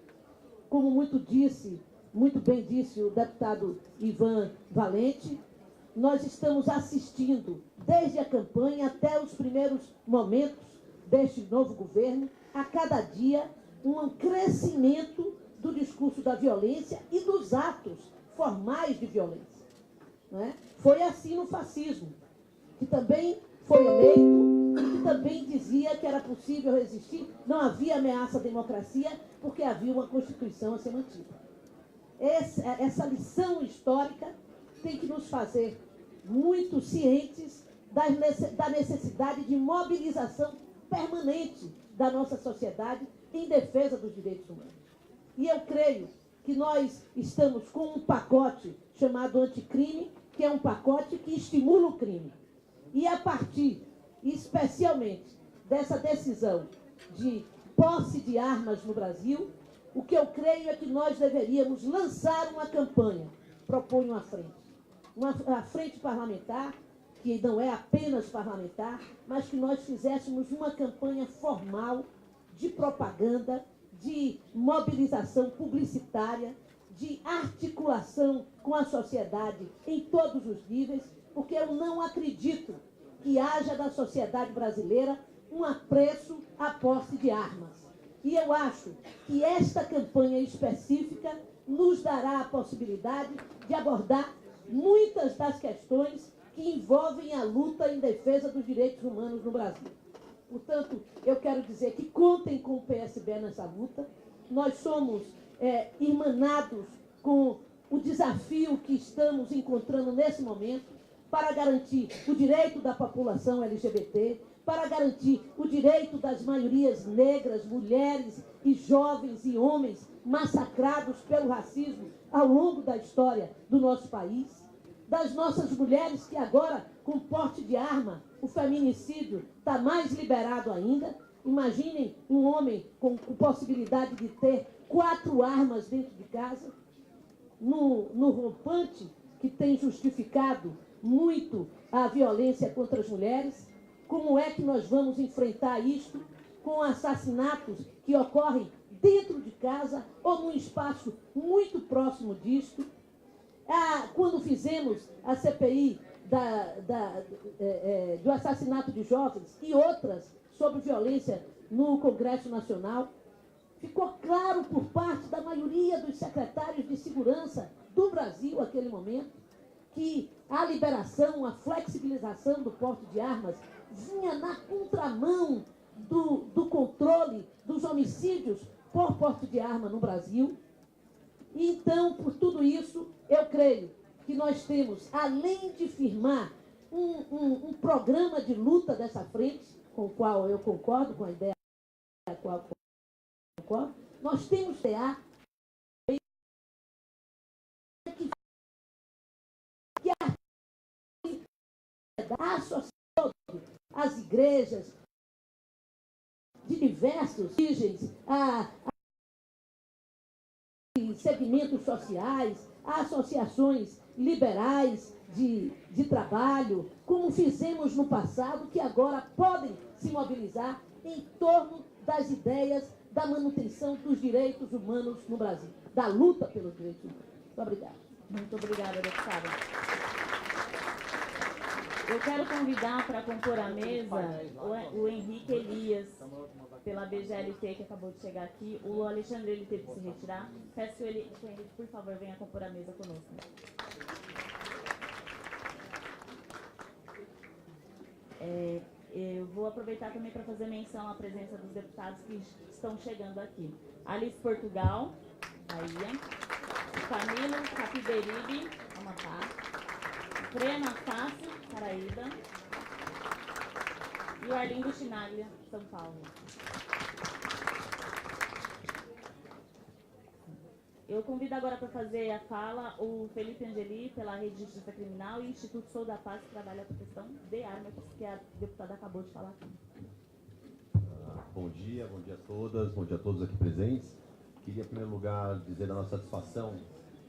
Como muito bem disse o deputado Ivan Valente, nós estamos assistindo, desde a campanha até os primeiros momentos deste novo governo, a cada dia, um crescimento do discurso da violência e dos atos formais de violência. Não é? Foi assim no fascismo, que também foi eleito e que também dizia que era possível resistir, não havia ameaça à democracia, porque havia uma Constituição a ser mantida. Essa lição histórica tem que nos fazer muito cientes da necessidade de mobilização permanente da nossa sociedade em defesa dos direitos humanos. E eu creio que nós estamos com um pacote chamado anticrime, que é um pacote que estimula o crime. E a partir, especialmente, dessa decisão de posse de armas no Brasil, o que eu creio é que nós deveríamos lançar uma campanha, proponho uma frente parlamentar, que não é apenas parlamentar, mas que nós fizéssemos uma campanha formal de propaganda, de mobilização publicitária, de articulação com a sociedade em todos os níveis, porque eu não acredito que haja da sociedade brasileira um apreço à posse de armas. E eu acho que esta campanha específica nos dará a possibilidade de abordar muitas das questões que envolvem a luta em defesa dos direitos humanos no Brasil. Portanto, eu quero dizer que contem com o PSB nessa luta. Nós somos irmanados com o desafio que estamos encontrando nesse momento para garantir o direito da população LGBT, para garantir o direito das maiorias negras, mulheres e jovens e homens massacrados pelo racismo ao longo da história do nosso país. das nossas mulheres, que agora, com porte de arma, o feminicídio está mais liberado ainda. Imaginem um homem com possibilidade de ter 4 armas dentro de casa, no rompante que tem justificado muito a violência contra as mulheres. Como é que nós vamos enfrentar isto com assassinatos que ocorrem dentro de casa ou num espaço muito próximo disto? Quando fizemos a CPI do assassinato de jovens e outras sobre violência no Congresso Nacional, ficou claro por parte da maioria dos secretários de segurança do Brasil, naquele momento, que a liberação, a flexibilização do porte de armas vinha na contramão do controle dos homicídios por porte de arma no Brasil. E então, por tudo isso, eu creio que nós temos, além de firmar um programa de luta dessa frente, com o qual eu concordo, com a ideia com a qual eu concordo, nós temos que ter a sociedade, as igrejas de diversos origens, segmentos sociais, associações liberais de trabalho, como fizemos no passado, que agora podem se mobilizar em torno das ideias da manutenção dos direitos humanos no Brasil, da luta pelos direitos humanos. Muito obrigada. Muito obrigada, deputada. Eu quero convidar para compor a mesa o Henrique Elias, pela BGLT, que acabou de chegar aqui. O Alexandre, ele teve que se retirar. Peço que o Henrique, por favor, venha compor a mesa conosco. Eu vou aproveitar também para fazer menção à presença dos deputados que estão chegando aqui. Alice Portugal, Bahia. Camilo Capiberibe, Amapá. Frena Fácil, Paraíba. E o Arlindo Chinaglia, São Paulo. Eu convido agora para fazer a fala o Felipe Angeli, pela Rede de Justiça Criminal, e Instituto Sou da Paz, que trabalha a proteção de armas, que a deputada acabou de falar aqui. Bom dia a todas, bom dia a todos aqui presentes. Queria, em primeiro lugar, dizer a nossa satisfação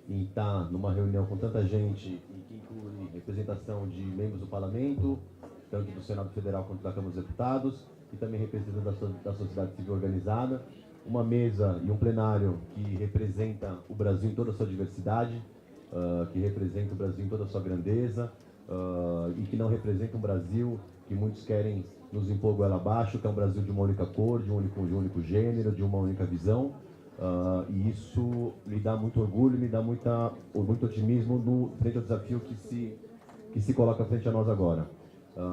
em estar numa reunião com tanta gente e que inclui representação de membros do Parlamento, tanto do Senado Federal quanto da Câmara dos Deputados, e também representantes da sociedade civil organizada. Uma mesa e um plenário que representa o Brasil em toda a sua diversidade, que representa o Brasil em toda a sua grandeza, e que não representa um Brasil que muitos querem nos impor goela abaixo, que é um Brasil de uma única cor, de um único gênero, de uma única visão. E isso me dá muito orgulho, me dá muito otimismo frente ao desafio que se coloca frente a nós agora.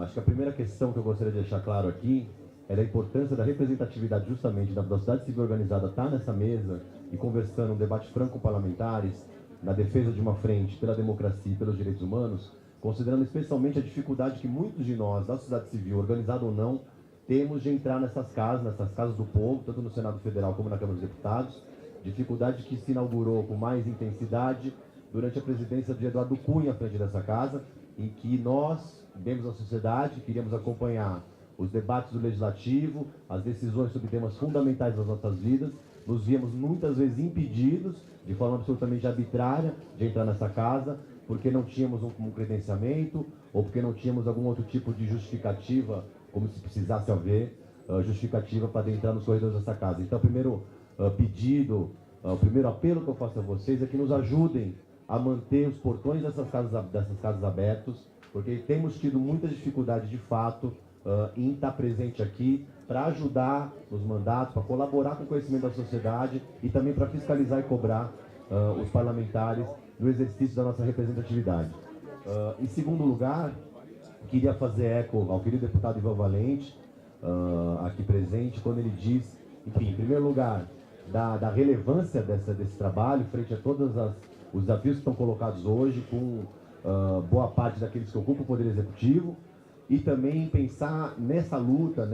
Acho que a primeira questão que eu gostaria de deixar claro aqui é a importância da representatividade justamente da sociedade civil organizada estar nessa mesa e conversando um debate franco com parlamentares na defesa de uma frente pela democracia e pelos direitos humanos, considerando especialmente a dificuldade que muitos de nós, da sociedade civil, organizada ou não, temos de entrar nessas casas do povo, tanto no Senado Federal como na Câmara dos Deputados, dificuldade que se inaugurou com mais intensidade durante a presidência de Eduardo Cunha à frente dessa casa, em que nós, membros da sociedade, queríamos acompanhar os debates do Legislativo, as decisões sobre temas fundamentais das nossas vidas, nos víamos muitas vezes impedidos, de forma absolutamente arbitrária, de entrar nessa casa, porque não tínhamos um credenciamento, ou porque não tínhamos algum outro tipo de justificativa, como se precisasse haver justificativa para entrar nos corredores dessa casa. Então, o primeiro pedido, o primeiro apelo que eu faço a vocês é que nos ajudem a manter os portões dessas casas abertos, porque temos tido muita dificuldade, de fato, em estar presente aqui para ajudar nos mandatos, para colaborar com o conhecimento da sociedade e também para fiscalizar e cobrar os parlamentares no exercício da nossa representatividade. Em segundo lugar, queria fazer eco ao querido deputado Ivan Valente, aqui presente, quando ele diz, enfim, em primeiro lugar, da relevância desse trabalho frente a todos os desafios que estão colocados hoje, com boa parte daqueles que ocupam o Poder Executivo, e também pensar nessa luta,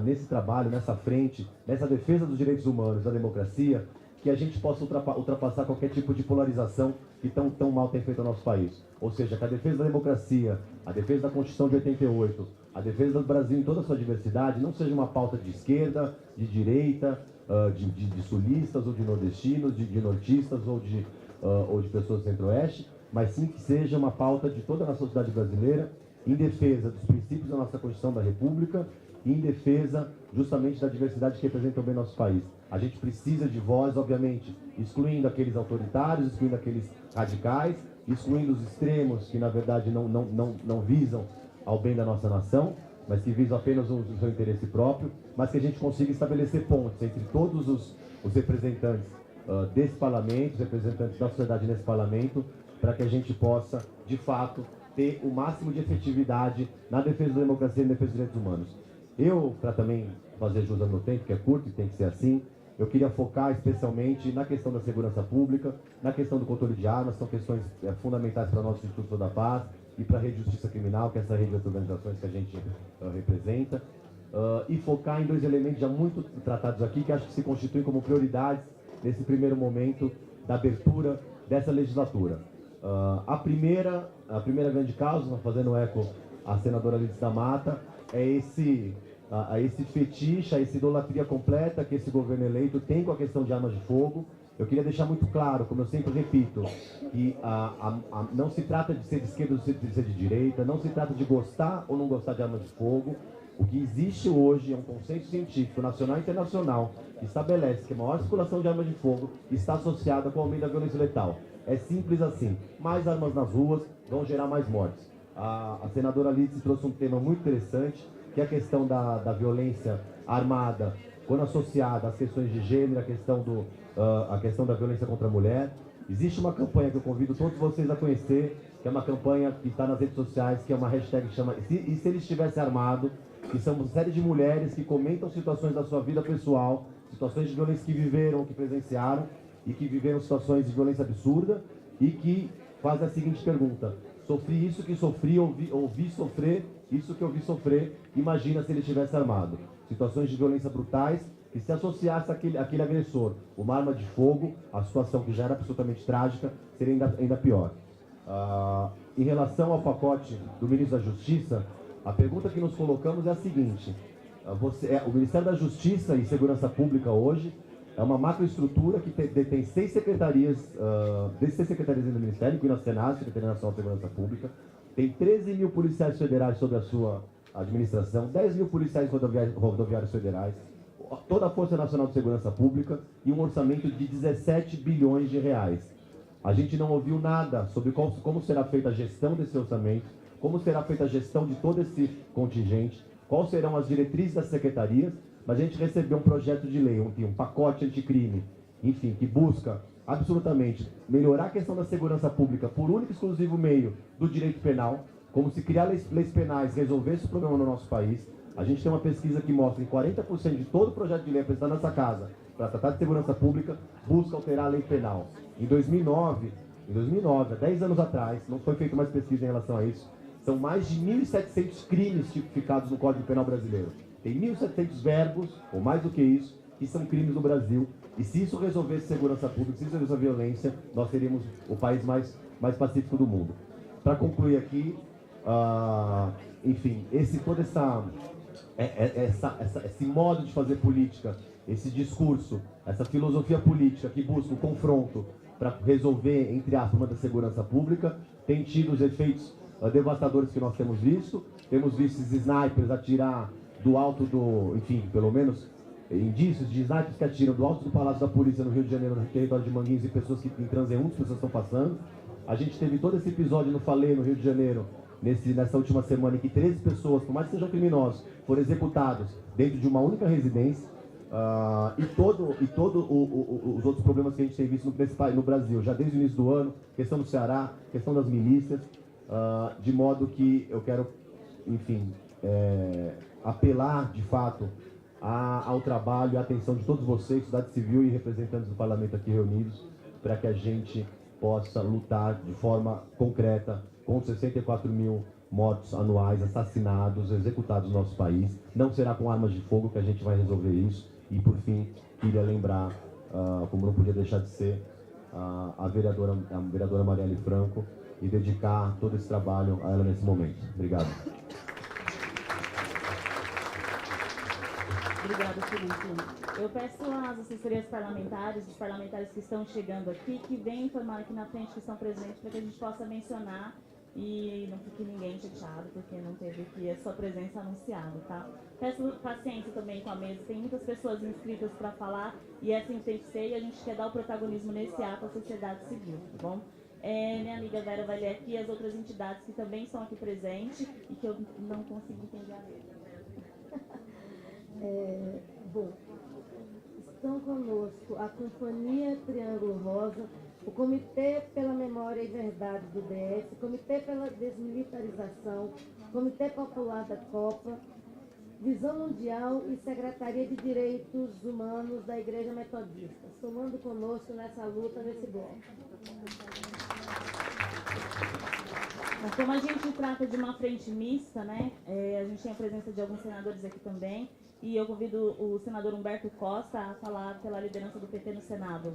nesse trabalho, nessa frente, nessa defesa dos direitos humanos, da democracia, que a gente possa ultrapassar qualquer tipo de polarização que tão mal tem feito ao nosso país. Ou seja, que a defesa da democracia, a defesa da Constituição de 88, a defesa do Brasil em toda a sua diversidade, não seja uma pauta de esquerda, de direita, de sulistas ou de nordestinos, de nortistas ou de pessoas do centro-oeste, mas sim que seja uma pauta de toda a sociedade brasileira, em defesa dos princípios da nossa Constituição da República e em defesa justamente da diversidade que representa bem nosso país. A gente precisa de voz, obviamente, excluindo aqueles autoritários, excluindo aqueles radicais, excluindo os extremos que, na verdade, não visam ao bem da nossa nação, mas que visam apenas o seu interesse próprio, mas que a gente consiga estabelecer pontes entre todos os representantes desse parlamento, os representantes da sociedade nesse parlamento, para que a gente possa, de fato, ter o máximo de efetividade na defesa da democracia e na defesa dos direitos humanos. Eu, para também fazer jus ao meu tempo, que é curto e tem que ser assim, eu queria focar especialmente na questão da segurança pública, na questão do controle de armas, são questões fundamentais para o nosso Instituto da Paz e para a Rede de Justiça Criminal, que é essa rede de organizações que a gente representa, e focar em dois elementos já muito tratados aqui, que acho que se constituem como prioridades nesse primeiro momento da abertura dessa legislatura. A primeira grande causa, fazendo eco à senadora Lídice da Mata, é esse fetiche, essa idolatria completa que esse governo eleito tem com a questão de armas de fogo. Eu queria deixar muito claro, como eu sempre repito, que não se trata de ser de esquerda ou de ser de direita, não se trata de gostar ou não gostar de armas de fogo. O que existe hoje é um consenso científico nacional e internacional que estabelece que a maior circulação de armas de fogo está associada com o aumento da violência letal. É simples assim. Mais armas nas ruas vão gerar mais mortes. A senadora Lídice trouxe um tema muito interessante, que é a questão da violência armada, quando associada às questões de gênero, a questão da violência contra a mulher. Existe uma campanha que eu convido todos vocês a conhecer, que é uma campanha que está nas redes sociais, que é uma hashtag que chama E se ele estivesse armado?, que são uma série de mulheres que comentam situações da sua vida pessoal, situações de violência que viveram, que presenciaram, e que viveram situações de violência absurda, e que fazem a seguinte pergunta: sofri isso que sofri, ouvi sofrer isso que ouvi sofrer, imagina se ele estivesse armado. Situações de violência brutais, que se associasse àquele agressor uma arma de fogo, a situação que já era absolutamente trágica seria ainda pior. Em relação ao pacote do ministro da Justiça, a pergunta que nos colocamos é a seguinte: o Ministério da Justiça e Segurança Pública hoje é uma macroestrutura que detém 6 secretarias, 6 secretarias do Ministério, incluindo a Senado, Secretaria Nacional de Segurança Pública, tem 13 mil policiais federais sob a sua administração, 10 mil policiais rodoviários federais, toda a Força Nacional de Segurança Pública e um orçamento de 17 bilhões de reais. A gente não ouviu nada sobre como será feita a gestão desse orçamento, como será feita a gestão de todo esse contingente, quais serão as diretrizes das secretarias, mas a gente recebeu um projeto de lei, um pacote anticrime, enfim, que busca absolutamente melhorar a questão da segurança pública por único e exclusivo meio do direito penal, como se criar leis penais resolvesse o problema no nosso país. A gente tem uma pesquisa que mostra que 40% de todo projeto de lei apresentado nessa casa para tratar de segurança pública busca alterar a lei penal. Em 2009, há 10 anos atrás, não foi feita mais pesquisa em relação a isso, são mais de 1.700 crimes tipificados no Código Penal brasileiro. Tem 1.700 verbos, ou mais do que isso, que são crimes no Brasil. E se isso resolvesse segurança pública, se isso resolvesse a violência, nós seríamos o país mais pacífico do mundo. Para concluir aqui, enfim, esse modo de fazer política, esse discurso, essa filosofia política que busca o confronto para resolver, entre aspas, da segurança pública, tem tido os efeitos devastadores que nós temos visto. Temos visto esses snipers atirar do alto enfim, pelo menos indícios de snipers que atiram do alto do Palácio da Polícia no Rio de Janeiro, no território de Manguinhos, e pessoas que em transeuntes, pessoas estão passando. A gente teve todo esse episódio no Falê, no Rio de Janeiro, nessa última semana, em que 13 pessoas, por mais que sejam criminosos, foram executados dentro de uma única residência. E todos os outros problemas que a gente tem visto no Brasil, já desde o início do ano, questão do Ceará, questão das milícias, de modo que eu quero, enfim, apelar, de fato, ao trabalho e à atenção de todos vocês, sociedade civil e representantes do parlamento aqui reunidos, para que a gente possa lutar de forma concreta contra 64 mil mortos anuais, assassinados, executados no nosso país. Não será com armas de fogo que a gente vai resolver isso. E, por fim, queria lembrar como não podia deixar de ser, a vereadora Marielle Franco, e dedicar todo esse trabalho a ela nesse momento. Obrigado. Obrigada, Felipe. Eu peço às assessorias parlamentares, os parlamentares que estão chegando aqui, que venham informar aqui na frente que estão presentes, para que a gente possa mencionar e não fique ninguém chateado, porque não teve aqui a sua presença anunciada, tá? Peço paciência também com a mesa, tem muitas pessoas inscritas para falar, e assim tem que ser, e a gente quer dar o protagonismo nesse ato à sociedade civil, tá bom? Minha amiga Vera vai ler aqui as outras entidades que também estão aqui presentes e que eu não consigo entender a letra. Bom, estão conosco a Companhia Triângulo Rosa, o Comitê pela Memória e Verdade do DF, o Comitê pela Desmilitarização, Comitê Popular da Copa, Visão Mundial e Secretaria de Direitos Humanos da Igreja Metodista, somando conosco nessa luta, nesse bloco. Mas como a gente trata de uma frente mista, né, a gente tem a presença de alguns senadores aqui também, e eu convido o senador Humberto Costa a falar pela liderança do PT no Senado.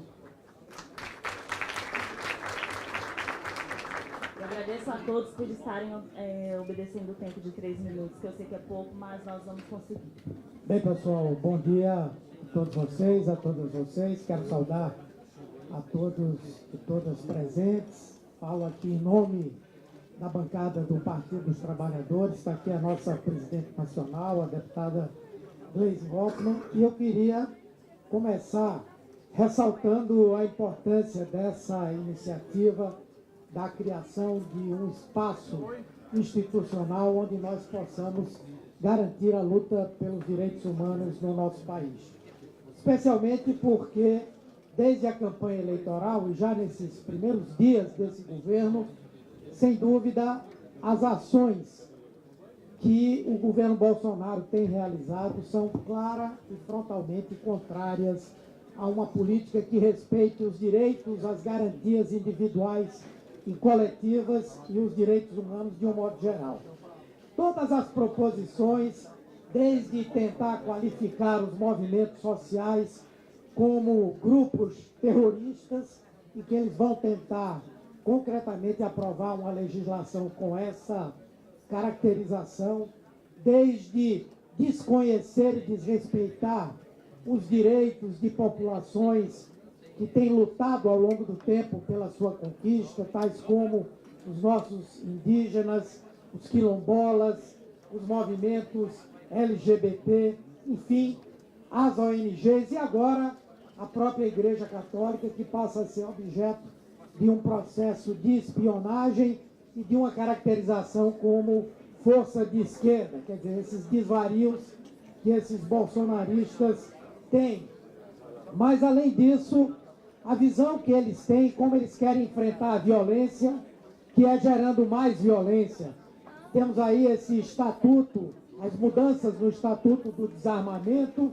Eu agradeço a todos por estarem obedecendo o tempo de 3 minutos, que eu sei que é pouco, mas nós vamos conseguir. Bem, pessoal, bom dia a todos vocês, a todas vocês. Quero saudar a todos e todas presentes. Falo aqui em nome da bancada do Partido dos Trabalhadores. Está aqui a nossa presidente nacional, a deputada Gleisi Hoffmann, e eu queria começar ressaltando a importância dessa iniciativa da criação de um espaço institucional onde nós possamos garantir a luta pelos direitos humanos no nosso país. Especialmente porque, desde a campanha eleitoral e já nesses primeiros dias desse governo, sem dúvida, as ações que o governo Bolsonaro tem realizado são clara e frontalmente contrárias a uma política que respeite os direitos, as garantias individuais e coletivas e os direitos humanos de um modo geral. Todas as proposições, desde tentar qualificar os movimentos sociais como grupos terroristas, e que eles vão tentar concretamente aprovar uma legislação com essa caracterização, desde desconhecer e desrespeitar os direitos de populações que têm lutado ao longo do tempo pela sua conquista, tais como os nossos indígenas, os quilombolas, os movimentos LGBT, enfim, as ONGs e agora a própria Igreja Católica, que passa a ser objeto de um processo de espionagem e de uma caracterização como força de esquerda, quer dizer, esses desvarios que esses bolsonaristas têm. Mas, além disso, a visão que eles têm, como eles querem enfrentar a violência, que é gerando mais violência. Temos aí esse estatuto, as mudanças no Estatuto do Desarmamento,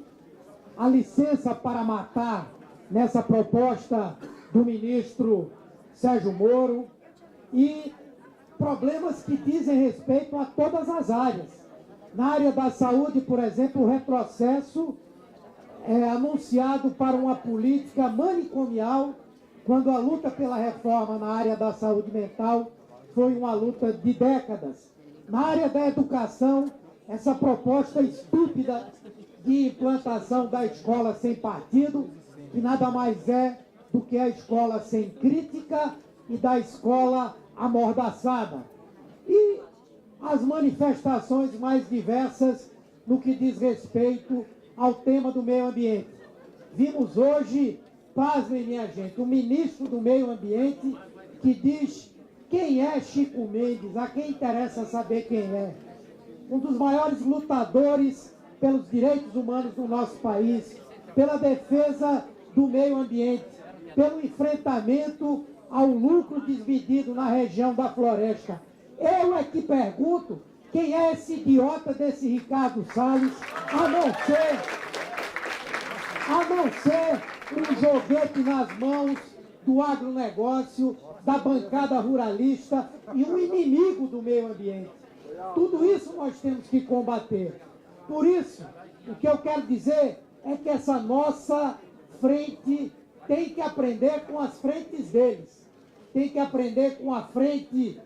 a licença para matar nessa proposta do ministro Sérgio Moro e problemas que dizem respeito a todas as áreas. Na área da saúde, por exemplo, o retrocesso é anunciado para uma política manicomial, quando a luta pela reforma na área da saúde mental foi uma luta de décadas. Na área da educação, essa proposta estúpida de implantação da escola sem partido, que nada mais é do que a escola sem crítica e da escola amordaçada. E as manifestações mais diversas no que diz respeito ao tema do meio ambiente. Vimos hoje, pasmem minha gente, o ministro do meio ambiente que diz quem é Chico Mendes, a quem interessa saber quem é. Um dos maiores lutadores pelos direitos humanos do nosso país, pela defesa do meio ambiente, pelo enfrentamento ao lucro desmedido na região da floresta. Eu é que pergunto quem é esse idiota desse Ricardo Salles, a não ser um joguete nas mãos do agronegócio, da bancada ruralista e um inimigo do meio ambiente. Tudo isso nós temos que combater. Por isso, o que eu quero dizer é que essa nossa frente tem que aprender com as frentes deles. Tem que aprender com a frente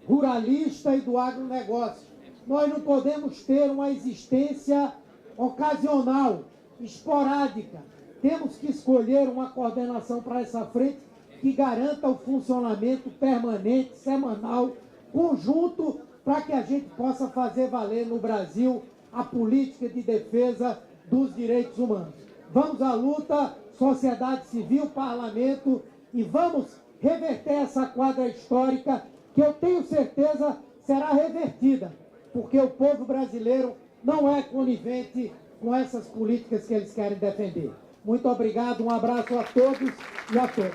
ruralista e do agronegócio. Nós não podemos ter uma existência ocasional, esporádica. Temos que escolher uma coordenação para essa frente que garanta o funcionamento permanente, semanal, conjunto, para que a gente possa fazer valer no Brasil a política de defesa dos direitos humanos. Vamos à luta, sociedade civil, parlamento, e vamos reverter essa quadra histórica que eu tenho certeza será revertida, porque o povo brasileiro não é conivente com essas políticas que eles querem defender. Muito obrigado, um abraço a todos e a todas.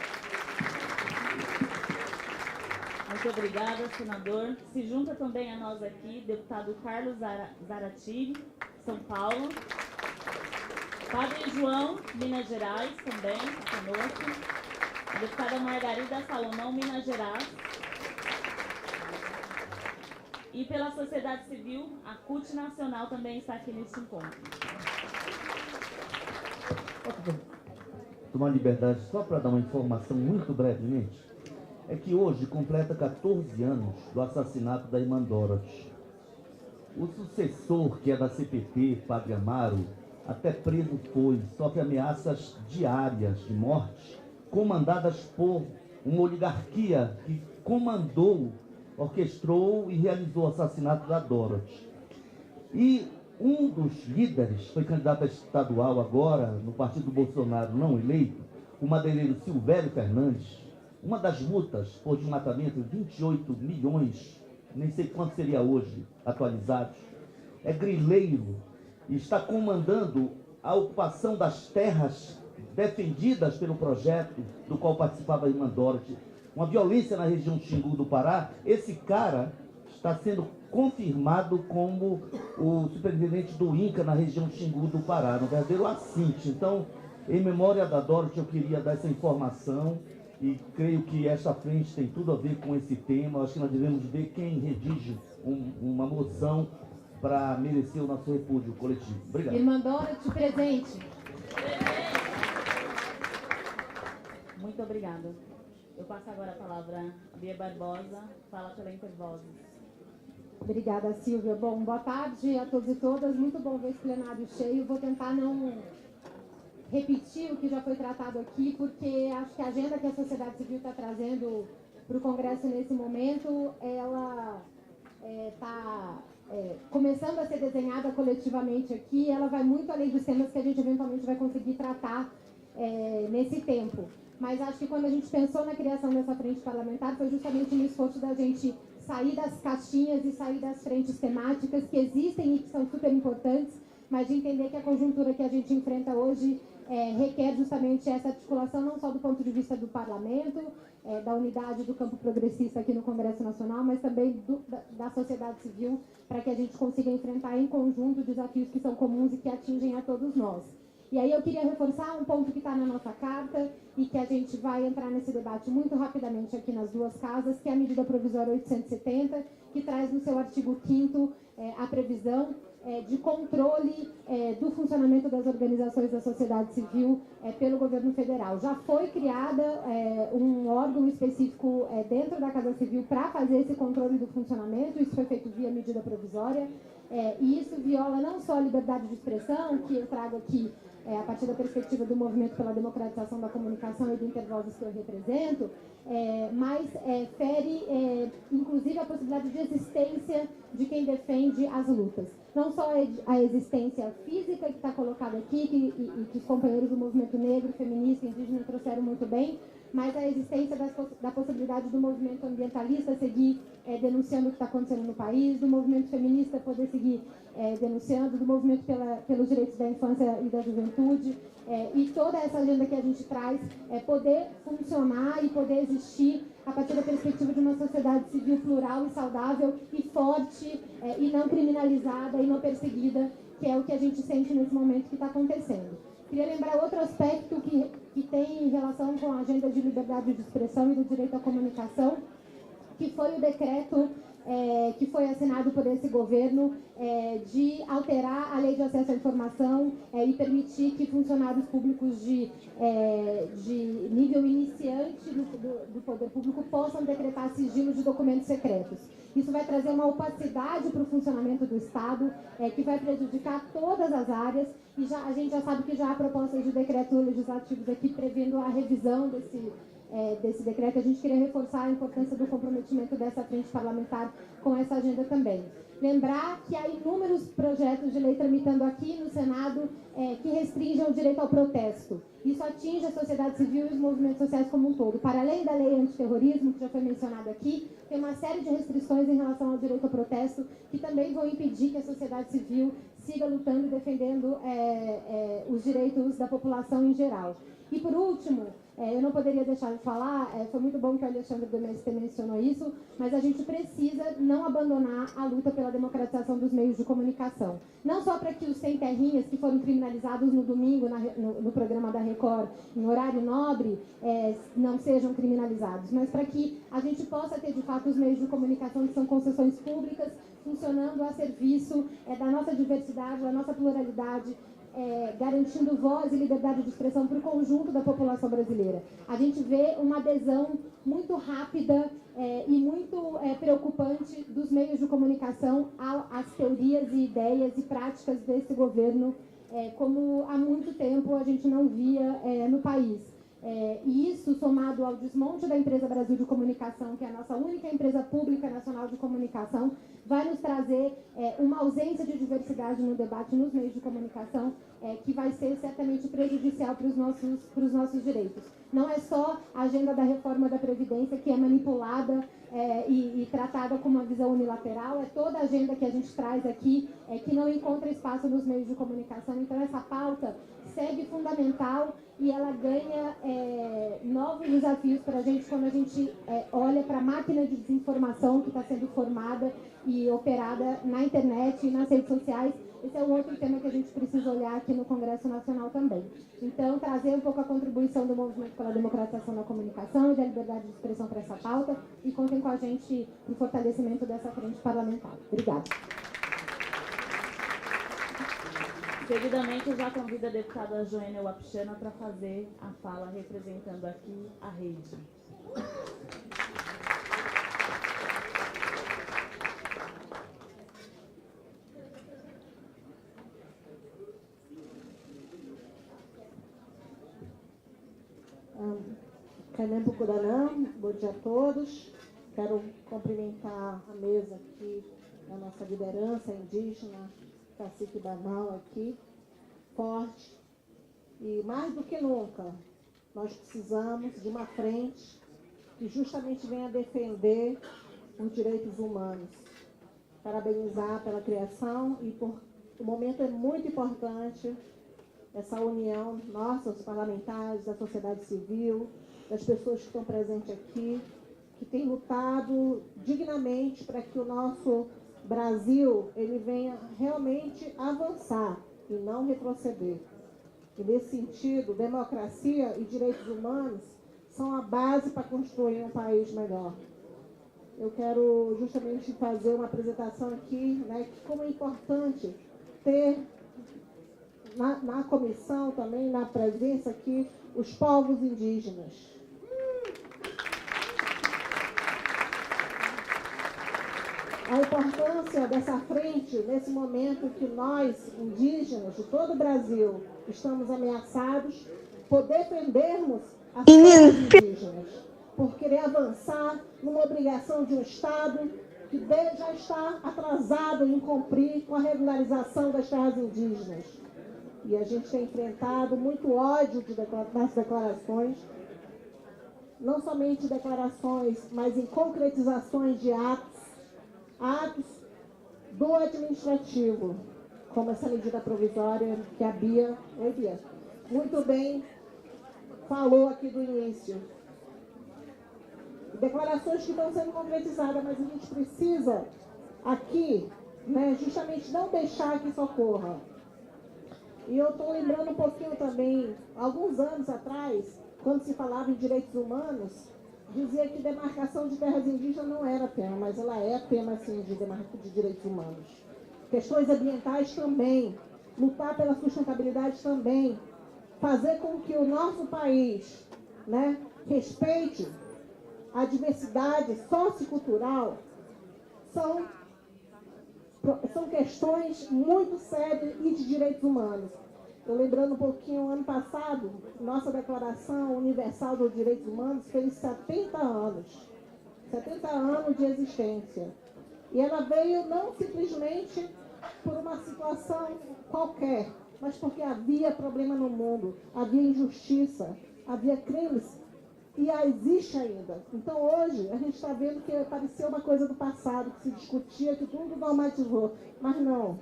Muito obrigada, senador. Se junta também a nós aqui, deputado Carlos Zaratini, São Paulo. Padre João, Minas Gerais, também, conosco. A deputada Margarida Salomão, Minas Gerais. E pela sociedade civil, a CUT Nacional também está aqui neste encontro. Tomar liberdade só para dar uma informação muito brevemente. É que hoje completa 14 anos do assassinato da irmã Dorothy. O sucessor, que é da CPT, Padre Amaro, até preso foi, sofre ameaças diárias de morte, comandadas por uma oligarquia que comandou, orquestrou e realizou o assassinato da Dorothy. E um dos líderes, foi candidato a estadual agora, no partido Bolsonaro não eleito, o madeireiro Silvério Fernandes. Uma das multas por desmatamento, 28 milhões, nem sei quanto seria hoje, atualizados, é grileiro e está comandando a ocupação das terras defendidas pelo projeto do qual participava a irmã Dorothy. Uma violência na região Xingu do Pará. Esse cara está sendo confirmado como o superintendente do INCA na região Xingu do Pará, no verdadeiro assinte. Então, em memória da Dorothy, eu queria dar essa informação. E creio que esta frente tem tudo a ver com esse tema. Acho que nós devemos ver quem redige uma moção para merecer o nosso repúdio coletivo. Obrigado. Irmã Dorothy, presente. Muito obrigada. Eu passo agora a palavra a Bia Barbosa, fala pela Intervozes. Obrigada, Silvia. Bom, boa tarde a todos e todas. Muito bom ver esse plenário cheio. Vou tentar não repetir o que já foi tratado aqui, porque acho que a agenda que a sociedade civil está trazendo para o Congresso nesse momento, ela está começando a ser desenhada coletivamente aqui. Ela vai muito além dos temas que a gente eventualmente vai conseguir tratar nesse tempo. Mas acho que quando a gente pensou na criação dessa frente parlamentar, foi justamente no esforço da gente sair das caixinhas e sair das frentes temáticas que existem e que são super importantes, mas de entender que a conjuntura que a gente enfrenta hoje requer justamente essa articulação, não só do ponto de vista do parlamento, da unidade do campo progressista aqui no Congresso Nacional, mas também da sociedade civil, para que a gente consiga enfrentar em conjunto desafios que são comuns e que atingem a todos nós. E aí eu queria reforçar um ponto que está na nossa carta e que a gente vai entrar nesse debate muito rapidamente aqui nas duas casas, que é a medida provisória 870, que traz no seu artigo 5º a previsão de controle do funcionamento das organizações da sociedade civil pelo governo federal. Já foi criada um órgão específico dentro da Casa Civil para fazer esse controle do funcionamento, isso foi feito via medida provisória, e isso viola não só a liberdade de expressão, que eu trago aqui a partir da perspectiva do movimento pela democratização da comunicação e do Intervozes que eu represento, mas fere, inclusive, a possibilidade de existência de quem defende as lutas. Não só a existência física que está colocada aqui, e que os companheiros do movimento negro, feminista e indígena trouxeram muito bem, mas a existência da possibilidade do movimento ambientalista seguir denunciando o que está acontecendo no país, do movimento feminista poder seguir denunciando, do movimento pelos direitos da infância e da juventude, e toda essa agenda que a gente traz poder funcionar e poder existir a partir da perspectiva de uma sociedade civil plural e saudável e forte, e não criminalizada e não perseguida, que é o que a gente sente nesse momento que está acontecendo. Queria lembrar outro aspecto que tem relação com a agenda de liberdade de expressão e do direito à comunicação, que foi o decreto que foi assinado por esse governo de alterar a Lei de Acesso à Informação e permitir que funcionários públicos de nível iniciante do poder público possam decretar sigilo de documentos secretos. Isso vai trazer uma opacidade para o funcionamento do Estado, que vai prejudicar todas as áreas, e a gente já sabe que já há propostas de decretos legislativos aqui prevendo a revisão desse decreto. A gente queria reforçar a importância do comprometimento dessa frente parlamentar com essa agenda também. Lembrar que há inúmeros projetos de lei tramitando aqui no Senado que restringem o direito ao protesto. Isso atinge a sociedade civil e os movimentos sociais como um todo. Para além da lei antiterrorismo, que já foi mencionada aqui, tem uma série de restrições em relação ao direito ao protesto que também vão impedir que a sociedade civil siga lutando e defendendo os direitos da população em geral. E por último, eu não poderia deixar de falar, foi muito bom que o Alexandre do MST mencionou isso, mas a gente precisa não abandonar a luta pela democratização dos meios de comunicação. Não só para que os sem terrinhas que foram criminalizados no domingo no programa da Record, em horário nobre, não sejam criminalizados, mas para que a gente possa ter de fato os meios de comunicação que são concessões públicas, funcionando a serviço da nossa diversidade, da nossa pluralidade, garantindo voz e liberdade de expressão para o conjunto da população brasileira. A gente vê uma adesão muito rápida e muito preocupante dos meios de comunicação às teorias e ideias e práticas desse governo, como há muito tempo a gente não via no país. E isso, somado ao desmonte da Empresa Brasil de Comunicação, que é a nossa única empresa pública nacional de comunicação, vai nos trazer uma ausência de diversidade no debate nos meios de comunicação, que vai ser certamente prejudicial para os nossos direitos. Não é só a agenda da reforma da Previdência que é manipulada e tratada com uma visão unilateral, é toda a agenda que a gente traz aqui que não encontra espaço nos meios de comunicação. Então, essa pauta segue fundamental e ela ganha novos desafios para a gente quando a gente olha para a máquina de desinformação que está sendo formada e operada na internet e nas redes sociais. Esse é um outro tema que a gente precisa olhar aqui no Congresso Nacional também. Então, trazer um pouco a contribuição do movimento pela democratização da comunicação e da liberdade de expressão para essa pauta, e contem com a gente no fortalecimento dessa frente parlamentar. Obrigada. Seguidamente, eu já convido a deputada Joênia Wapichana para fazer a fala representando aqui a rede. Canembo Curanã, bom dia a todos. Quero cumprimentar a mesa aqui, a nossa liderança indígena, Cacique Banal aqui, forte. E mais do que nunca, nós precisamos de uma frente que justamente venha defender os direitos humanos. Parabenizar pela criação e por o momento é muito importante essa união nossa, os parlamentares, da sociedade civil, das pessoas que estão presentes aqui, que têm lutado dignamente para que o nosso Brasil ele venha realmente avançar e não retroceder. E nesse sentido, democracia e direitos humanos são a base para construir um país melhor. Eu quero justamente fazer uma apresentação aqui, né, que como é importante ter na comissão também, na presença aqui, os povos indígenas. A importância dessa frente, nesse momento que nós, indígenas de todo o Brasil, estamos ameaçados, por defendermos as terras indígenas, por querer avançar numa obrigação de um Estado que já está atrasado em cumprir com a regularização das terras indígenas. E a gente tem enfrentado muito ódio nas declarações, não somente declarações, mas em concretizações de atos do administrativo, como essa medida provisória que a Bia muito bem falou aqui do início. Declarações que estão sendo concretizadas, mas a gente precisa aqui, né, justamente não deixar que isso ocorra. E eu estou lembrando um pouquinho também, alguns anos atrás, quando se falava em direitos humanos, dizia que demarcação de terras indígenas não era tema, mas ela é tema, sim, de direitos humanos. Questões ambientais também, lutar pela sustentabilidade também, fazer com que o nosso país, né, respeite a diversidade sociocultural, são questões muito sérias e de direitos humanos. Eu lembrando um pouquinho, ano passado, nossa Declaração Universal dos Direitos Humanos fez 70 anos. 70 anos de existência. E ela veio não simplesmente por uma situação qualquer, mas porque havia problema no mundo, havia injustiça, havia crimes, e existe ainda. Então hoje a gente está vendo que parecia uma coisa do passado, que se discutia, que tudo normatizou, mas não.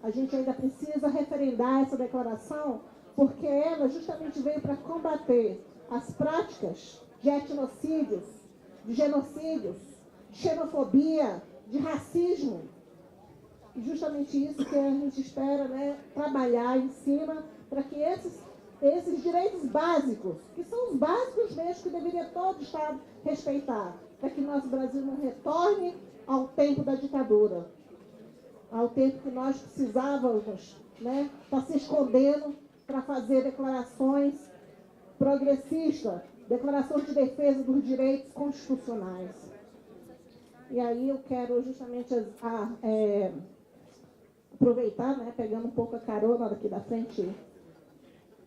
A gente ainda precisa referendar essa declaração, porque ela justamente veio para combater as práticas de etnocídios, de genocídios, de xenofobia, de racismo. E justamente isso que a gente espera, né, trabalhar em cima para que esses direitos básicos, que são os básicos mesmo que deveria todo Estado respeitar, para que nosso Brasil não retorne ao tempo da ditadura, ao tempo que nós precisávamos, né, estar se escondendo para fazer declarações progressistas, declarações de defesa dos direitos constitucionais. E aí eu quero justamente aproveitar, né, pegando um pouco a carona daqui da frente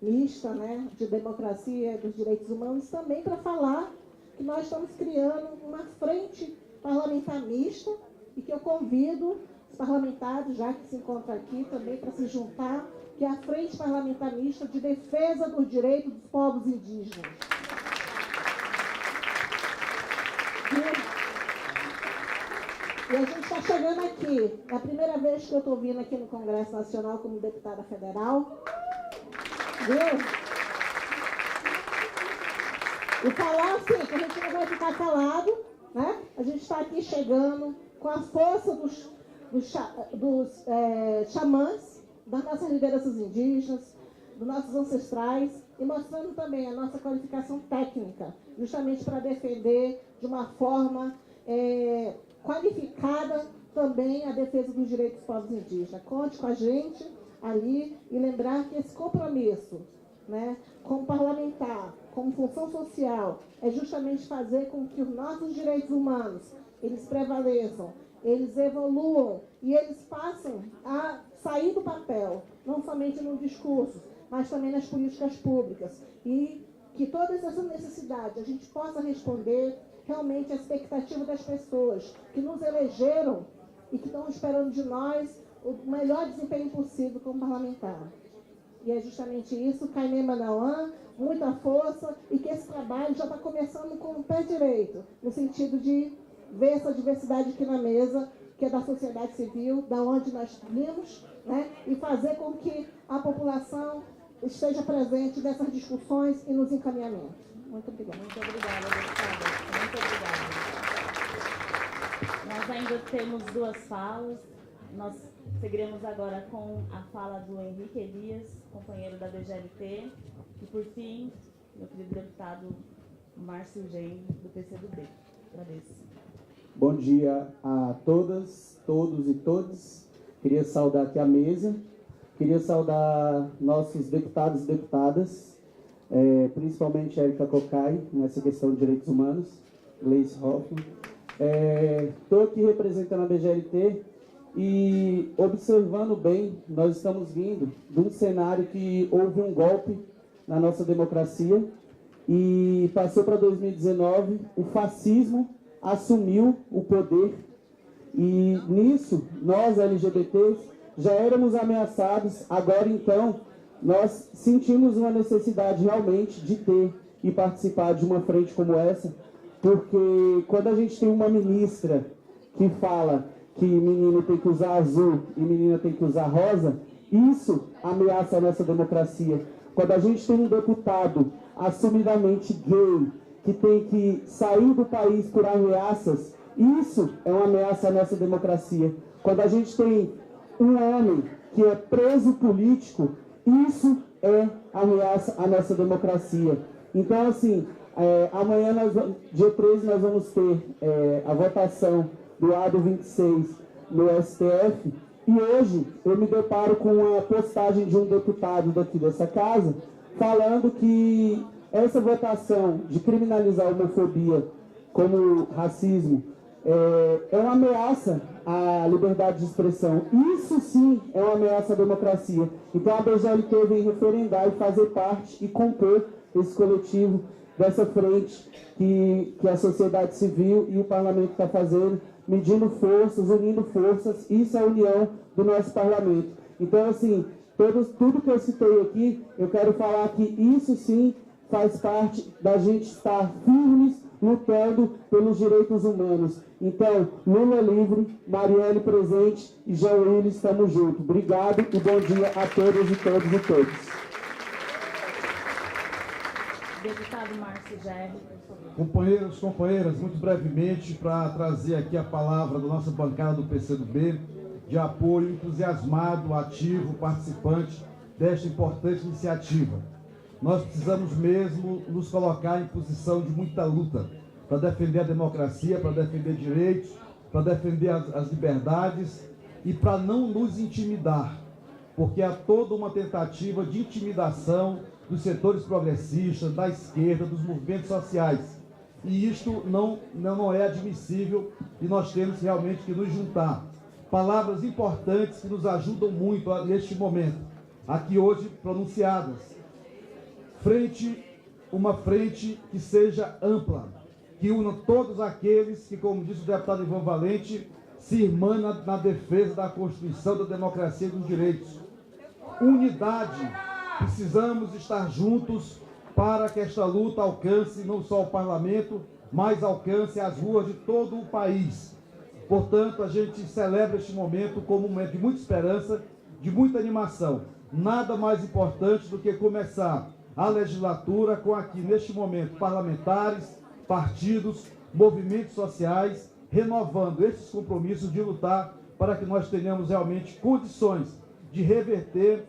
mista, né, de democracia e dos direitos humanos, também para falar que nós estamos criando uma frente parlamentar mista e que eu convido os parlamentares, já que se encontram aqui, também para se juntar, que é a Frente Parlamentar Mista de Defesa dos Direitos dos Povos Indígenas. E a gente está chegando aqui, é a primeira vez que eu estou vindo aqui no Congresso Nacional como deputada federal. Viu? E falar assim, que a gente não vai ficar calado, né? A gente está aqui chegando com a força dos xamãs, das nossas lideranças indígenas, dos nossos ancestrais, e mostrando também a nossa qualificação técnica, justamente para defender de uma forma qualificada também a defesa dos direitos dos povos indígenas. Conte com a gente ali e lembrar que esse compromisso, né, como parlamentar, como função social, é justamente fazer com que os nossos direitos humanos, eles prevaleçam, eles evoluam e eles passam a sair do papel, não somente no discurso, mas também nas políticas públicas. E que todas essas necessidades a gente possa responder realmente à expectativa das pessoas que nos elegeram e que estão esperando de nós o melhor desempenho possível como parlamentar. E é justamente isso, Caimê Manauã, muita força, e que esse trabalho já está começando com o pé direito, no sentido de ver essa diversidade aqui na mesa, que é da sociedade civil, da onde nós vimos, né, e fazer com que a população esteja presente nessas discussões e nos encaminhamentos. Muito obrigada. Muito obrigada, deputada. Muito obrigada. Nós ainda temos duas falas. Nós seguiremos agora com a fala do Henrique Elias, companheiro da BGLT, e por fim, meu querido deputado Márcio Genro, do PCdoB. Agradeço. Bom dia a todas, todos e todas. Queria saudar aqui a mesa, queria saudar nossos deputados e deputadas, principalmente Érica Cocai, nessa questão de direitos humanos, Gleice Hoffmann. Estou aqui representando a BGLT e observando bem, nós estamos vindo de um cenário que houve um golpe na nossa democracia e passou para 2019, o fascismo assumiu o poder e nisso nós LGBTs já éramos ameaçados. Agora então nós sentimos uma necessidade realmente de ter e participar de uma frente como essa, porque quando a gente tem uma ministra que fala que menino tem que usar azul e menina tem que usar rosa, isso ameaça a nossa democracia. Quando a gente tem um deputado assumidamente gay, que tem que sair do país por ameaças, isso é uma ameaça à nossa democracia. Quando a gente tem um homem que é preso político, isso é ameaça à nossa democracia. Então, assim, Amanhã, dia 13, nós vamos ter a votação do ADO 26 no STF. E hoje eu me deparo com a postagem de um deputado daqui dessa casa falando que essa votação de criminalizar a homofobia como racismo é uma ameaça à liberdade de expressão. Isso sim é uma ameaça à democracia. Então a BGLT vem referendar e fazer parte e compor esse coletivo dessa frente que a sociedade civil e o parlamento está fazendo, medindo forças, unindo forças. Isso é a união do nosso parlamento. Então, assim, tudo que eu citei aqui, eu quero falar que isso sim faz parte da gente estar firmes, lutando pelos direitos humanos. Então, Lula livre, Marielle presente e Jean Willis, estamos juntos. Obrigado e bom dia a todos e todos e todos. Deputado Márcio Gerri, por favor. Companheiros, companheiras, muito brevemente, para trazer aqui a palavra da nossa bancada do PCdoB, de apoio entusiasmado, ativo, participante desta importante iniciativa. Nós precisamos mesmo nos colocar em posição de muita luta para defender a democracia, para defender direitos, para defender as liberdades e para não nos intimidar, porque há toda uma tentativa de intimidação dos setores progressistas, da esquerda, dos movimentos sociais. E isto não é admissível e nós temos realmente que nos juntar. Palavras importantes que nos ajudam muito neste momento, aqui hoje pronunciadas. Uma frente que seja ampla, que una todos aqueles que, como disse o deputado Ivan Valente, se irmanam na defesa da Constituição, da democracia e dos direitos. Unidade, precisamos estar juntos para que esta luta alcance não só o parlamento, mas alcance as ruas de todo o país. Portanto, a gente celebra este momento como um momento de muita esperança, de muita animação. Nada mais importante do que começar a legislatura com aqui, neste momento, parlamentares, partidos, movimentos sociais, renovando esses compromissos de lutar para que nós tenhamos realmente condições de reverter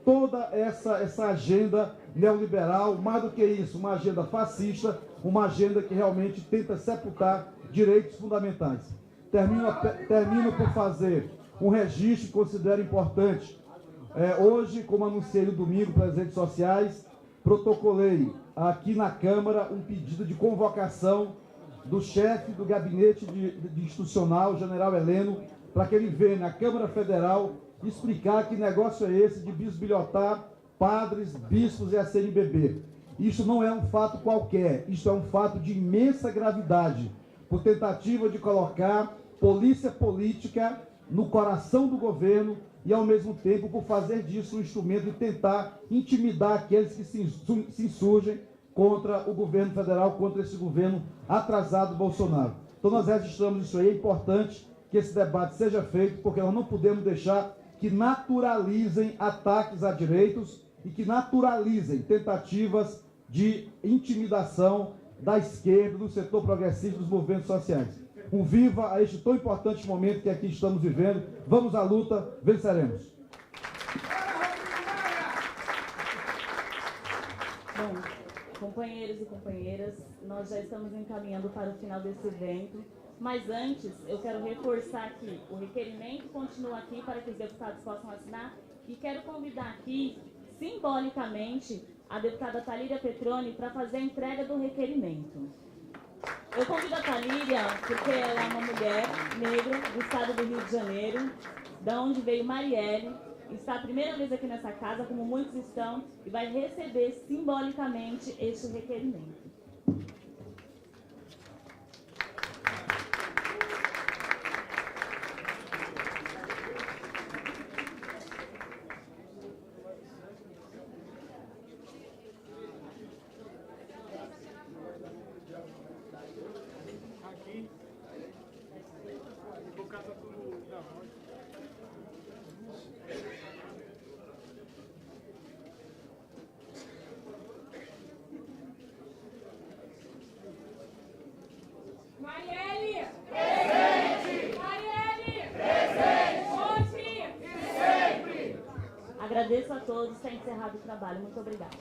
toda essa agenda neoliberal, mais do que isso, uma agenda fascista, uma agenda que realmente tenta sepultar direitos fundamentais. Termino por fazer um registro que considero importante. Hoje, como anunciei no domingo pelas redes sociais, protocolei aqui na Câmara um pedido de convocação do chefe do gabinete de institucional, general Heleno, para que ele venha na Câmara Federal explicar que negócio é esse de bisbilhotar padres, bispos e a CNBB. Isso não é um fato qualquer, isso é um fato de imensa gravidade, por tentativa de colocar polícia política no coração do governo e, ao mesmo tempo, por fazer disso um instrumento de tentar intimidar aqueles que se insurgem contra o governo federal, contra esse governo atrasado Bolsonaro. Então nós registramos isso aí, é importante que esse debate seja feito, porque nós não podemos deixar que naturalizem ataques a direitos e que naturalizem tentativas de intimidação da esquerda, do setor progressista, dos movimentos sociais. Um viva a este tão importante momento que aqui estamos vivendo. Vamos à luta, venceremos. Bom, companheiros e companheiras, nós já estamos encaminhando para o final desse evento, mas antes eu quero reforçar que o requerimento continua aqui para que os deputados possam assinar e quero convidar aqui, simbolicamente, a deputada Talíria Petroni para fazer a entrega do requerimento. Eu convido a Talíria porque ela é uma mulher negra do estado do Rio de Janeiro, da onde veio Marielle, está a primeira vez aqui nessa casa, como muitos estão, e vai receber simbolicamente este requerimento. Marielle! Presente! Marielle! Presente! Hoje e sempre! Agradeço a todos, está encerrado o trabalho. Muito obrigada.